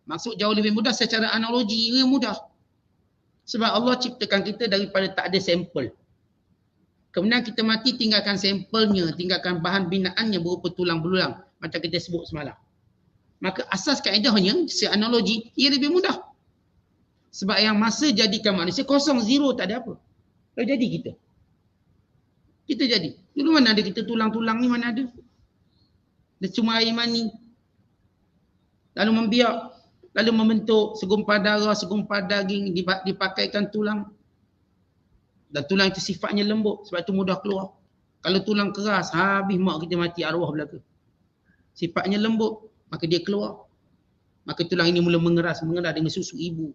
Speaker 2: Maksud jauh lebih mudah secara analogi, ia mudah. Sebab Allah ciptakan kita daripada tak ada sampel. Kemudian kita mati, tinggalkan sampelnya, tinggalkan bahan binaannya berupa tulang belulang, macam kita sebut semalam. Maka asas kaedahnya, secara analogi, ia lebih mudah. Sebab yang masa jadikan manusia kosong, zero, tak ada apa. Lalu jadi kita. Kita jadi. Dulu mana ada kita tulang-tulang ni, mana ada. Dia cuma air mani. Lalu membiak. Lalu membentuk segumpal darah, segumpal daging, dipakaikan tulang. Dan tulang itu sifatnya lembut. Sebab itu mudah keluar. Kalau tulang keras, habis mak kita mati, arwah belaka. Sifatnya lembut. Maka dia keluar. Maka tulang ini mula mengeras dengan susu ibu.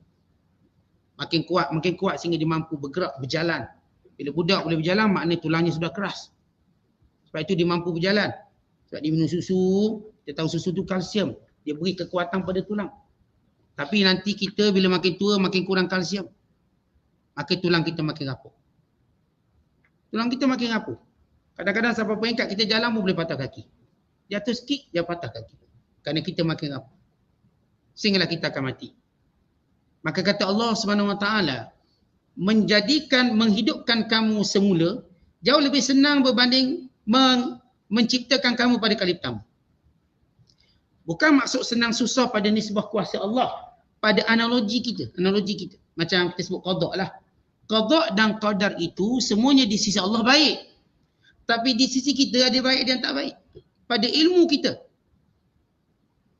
Speaker 2: Makin kuat sehingga dia mampu bergerak, berjalan. Bila budak boleh berjalan, maknanya tulangnya sudah keras. Sebab itu dia mampu berjalan. Sebab dia minum susu, dia tahu susu itu kalsium. Dia beri kekuatan pada tulang. Tapi nanti kita bila makin tua, makin kurang kalsium. Maka tulang kita makin rapuh. Tulang kita makin rapuh. Kadang-kadang sampai peringkat kita jalan pun boleh patah kaki. Jatuh sikit, dia patah kaki. Kerana kita makin rapuh. Sehinggalah kita akan mati. Maka kata Allah SWT, menghidupkan kamu semula, jauh lebih senang berbanding menciptakan kamu pada kali pertama. Bukan maksud senang susah pada nisbah kuasa Allah. Pada analogi kita. Macam kita sebut qada lah. Qada dan qadar itu semuanya di sisi Allah baik. Tapi di sisi kita ada baik dan tak baik. Pada ilmu kita.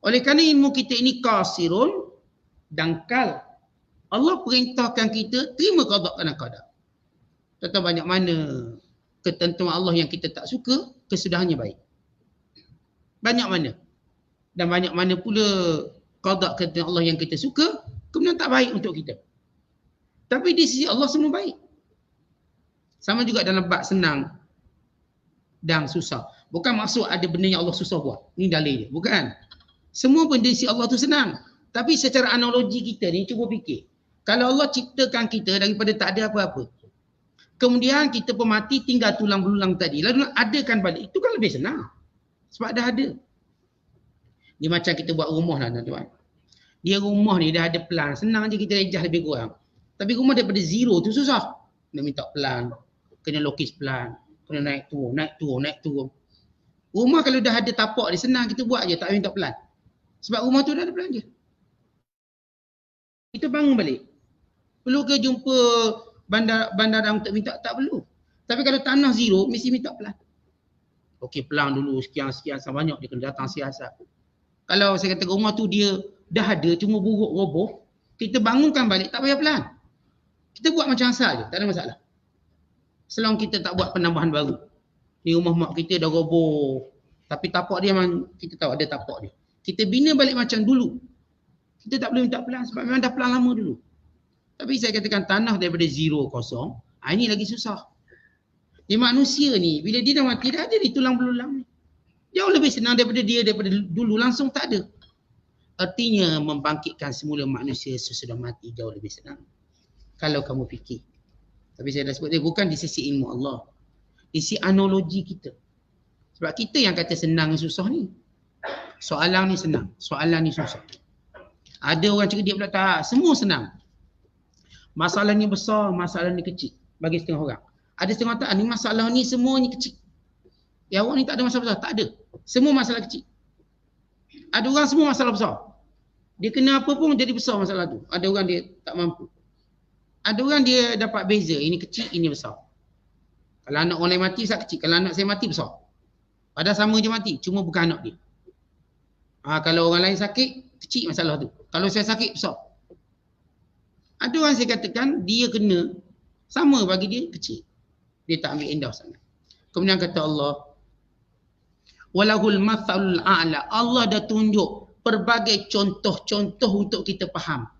Speaker 2: Oleh kerana ilmu kita ini qasirun, dangkal. Allah perintahkan kita terima qada dan qadar. Tentang banyak mana ketentuan Allah yang kita tak suka, kesudahannya baik. Banyak mana. Dan banyak mana pula qada ketentuan Allah yang kita suka, kemudian tak baik untuk kita. Tapi di sisi Allah semua baik. Sama juga dalam bab senang dan susah. Bukan maksud ada benda yang Allah susah buat. Ini dalil dia. Bukan. Semua benda di sisi Allah tu senang. Tapi secara analogi kita ni, cuba fikir. Kalau Allah ciptakan kita daripada tak ada apa-apa. Kemudian kita pun mati, tinggal tulang belulang tadi. Lalu adakan balik. Itu kan lebih senang. Sebab dah ada. Dia macam kita buat rumah lah tuan-tuan. Dia rumah ni dah ada plan. Senang je kita rejah lebih kurang. Tapi rumah daripada zero tu susah. Nak minta plan. Kena lukis plan. Kena naik turun. Rumah kalau dah ada tapak dia senang kita buat je. Tak minta plan. Sebab rumah tu dah ada plan je. Kita bangun balik. Perlu ke jumpa bandar untuk minta? Tak perlu. Tapi kalau tanah zero, mesti minta pelan. Okey, pelan dulu sekian banyak dia kena datang siasat. Kalau saya kata rumah tu dia dah ada cuma buruk roboh, kita bangunkan balik tak payah pelan. Kita buat macam asal je, tak ada masalah. Selama kita tak buat penambahan baru. Ni rumah mak kita dah roboh. Tapi tapak dia memang kita tahu ada tapak dia. Kita bina balik macam dulu. Kita tak boleh minta pelan sebab memang dah pelan lama dulu. Tapi saya katakan tanah daripada zero kosong, ini lagi susah. Dia manusia ni, bila dia dah mati, dah ada di tulang belulang ni. Jauh lebih senang daripada dulu langsung tak ada. Artinya membangkitkan semula manusia sesudah mati jauh lebih senang. Kalau kamu fikir. Tapi saya dah sebut dia bukan di sisi ilmu Allah. Di sisi analogi kita. Sebab kita yang kata senang susah ni. Soalan ni senang, soalan ni susah. Ada orang cakap dia pula tak, semua senang. Masalah ni besar, masalah ni kecil bagi setengah orang. Ada setengah tak, ni masalah ni semuanya kecil. Ya awak ni tak ada masalah besar, tak ada. Semua masalah kecil. Ada orang semua masalah besar. Dia kena apa pun jadi besar masalah tu. Ada orang dia tak mampu. Ada orang dia dapat beza, ini kecil, ini besar. Kalau anak orang lain mati, besar kecil. Kalau anak saya mati, besar. Padahal sama je mati, cuma bukan anak dia. Kalau orang lain sakit, kecil masalah tu. Kalau saya sakit, besar. Ada orang saya katakan, dia kena, sama bagi dia, kecil. Dia tak ambil indah sangat. Kemudian kata Allah, walahul mathalul a'la. Allah dah tunjuk pelbagai contoh-contoh untuk kita faham.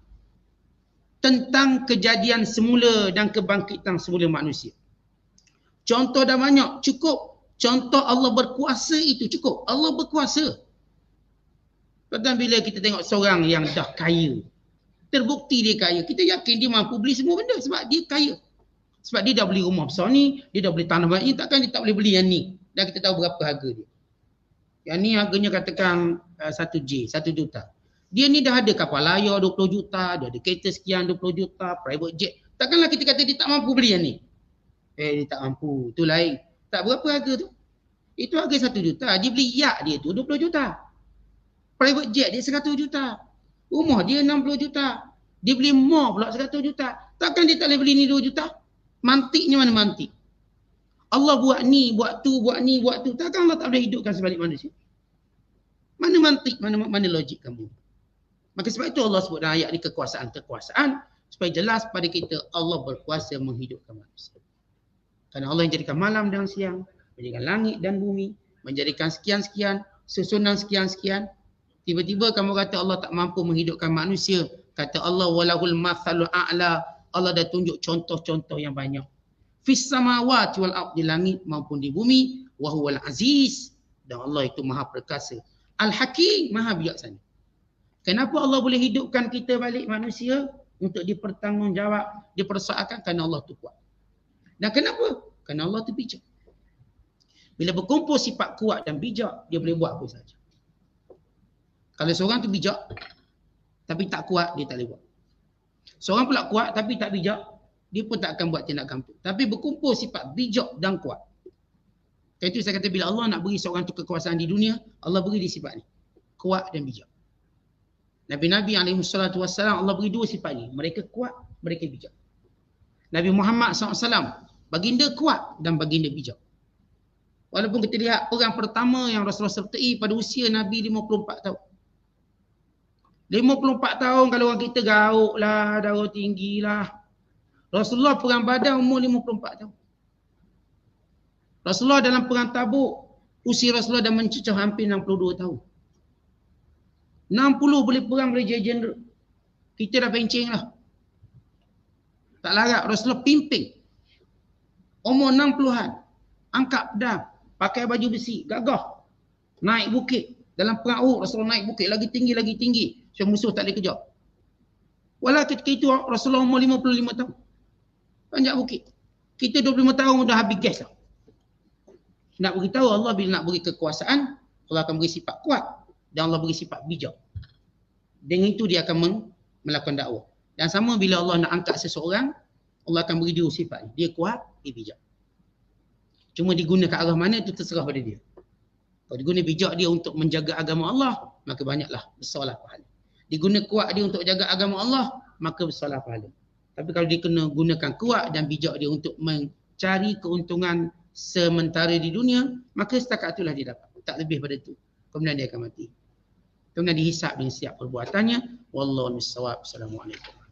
Speaker 2: Tentang kejadian semula dan kebangkitan semula manusia. Contoh dah banyak, cukup. Contoh Allah berkuasa itu cukup. Allah berkuasa. Kadang bila kita tengok seorang yang dah kaya, terbukti dia kaya, kita yakin dia mampu beli semua benda sebab dia kaya. Sebab dia dah beli rumah besar ni, dia dah beli tanah banyak ni, takkan dia tak boleh beli yang ni. Dan kita tahu berapa harga dia. Yang ni harganya katakan 1 juta. Dia ni dah ada kapal layar 20 juta, dia ada kereta sekian 20 juta, private jet. Takkanlah kita kata dia tak mampu beli yang ni. Dia tak mampu, itu lain. Tak berapa harga tu. Itu harga 1 juta, dia beli yacht dia tu 20 juta. Private jet dia 100 juta. Rumah dia 60 juta. Dia beli mall pula 100 juta. Takkan dia tak boleh beli ni 2 juta? Mantiknya mana mantik? Allah buat ni, buat tu, buat ni, buat tu. Takkan Allah tak boleh hidupkan sebalik manusia? Mana mantik, mana logik kamu? Maka sebab itu Allah sebut dalam ayat ni kekuasaan. Supaya jelas pada kita Allah berkuasa menghidupkan manusia. Kerana Allah yang jadikan malam dan siang. Menjadikan langit dan bumi. Menjadikan sekian-sekian. Susunan sekian-sekian. Tiba-tiba kamu kata Allah tak mampu menghidupkan manusia. Kata Allah walahul mathalul a'la. Allah dah tunjuk contoh-contoh yang banyak. Fis samawati wal ardh, di langit maupun di bumi. Wa huwal aziz. Dan Allah itu maha perkasa. Al-Hakim, maha bijaksana. Kenapa Allah boleh hidupkan kita balik manusia? Untuk dipertanggungjawab, dipersoalkan kerana Allah itu kuat. Dan kenapa? Kerana Allah itu bijak. Bila berkumpul sifat kuat dan bijak, dia boleh buat apa saja. Kalau seorang tu bijak, tapi tak kuat, dia tak boleh buat. Seorang pula kuat, tapi tak bijak, dia pun tak akan buat tindakan tu. Tapi berkumpul sifat bijak dan kuat. Karena itu saya kata bila Allah nak beri seorang tu kekuasaan di dunia, Allah beri dia sifat ni. Kuat dan bijak. Nabi-Nabi SAW, Allah beri 2 sifat ni. Mereka kuat, mereka bijak. Nabi Muhammad SAW, baginda kuat dan baginda bijak. Walaupun kita lihat perang pertama yang Rasulullah sertai pada usia Nabi 54 tahun. 54 tahun kalau orang kita gauk lah, darah tinggi lah. Rasulullah perang Badar umur 54 tahun. Rasulullah dalam perang Tabuk, usia Rasulullah dah mencecah hampir 62 tahun. 60 boleh perang, boleh jadi jeneral. Kita dah pencing lah. Tak larat, Rasulullah pimpin. Umur 60-an, angkat pedang, pakai baju besi, gagah. Naik bukit. Dalam perang Uhud, Rasulullah naik bukit lagi tinggi. So musuh tak boleh kejar. Walau ketika itu Rasulullah umur 55 tahun. Panjat bukit. Kita 25 tahun dah habis gas lah. Nak beritahu Allah bila nak beri kekuasaan, Allah akan beri sifat kuat. Dan Allah beri sifat bijak. Dengan itu dia akan melakukan dakwah. Dan sama bila Allah nak angkat seseorang, Allah akan beri dia sifat ni. Dia kuat, dia bijak. Cuma digunakan arah mana itu terserah pada dia. Kalau diguna bijak dia untuk menjaga agama Allah, maka banyaklah, besarlah pahala. Diguna kuat dia untuk jaga agama Allah, maka bersalah pahala. Tapi kalau dia kena gunakan kuat dan bijak dia untuk mencari keuntungan sementara di dunia, maka setakat itulah dia dapat. Tak lebih pada itu. Kemudian dia akan mati. Kemudian dihisap dengan setiap perbuatannya. Wallahu a'lam bishawab. Assalamualaikum.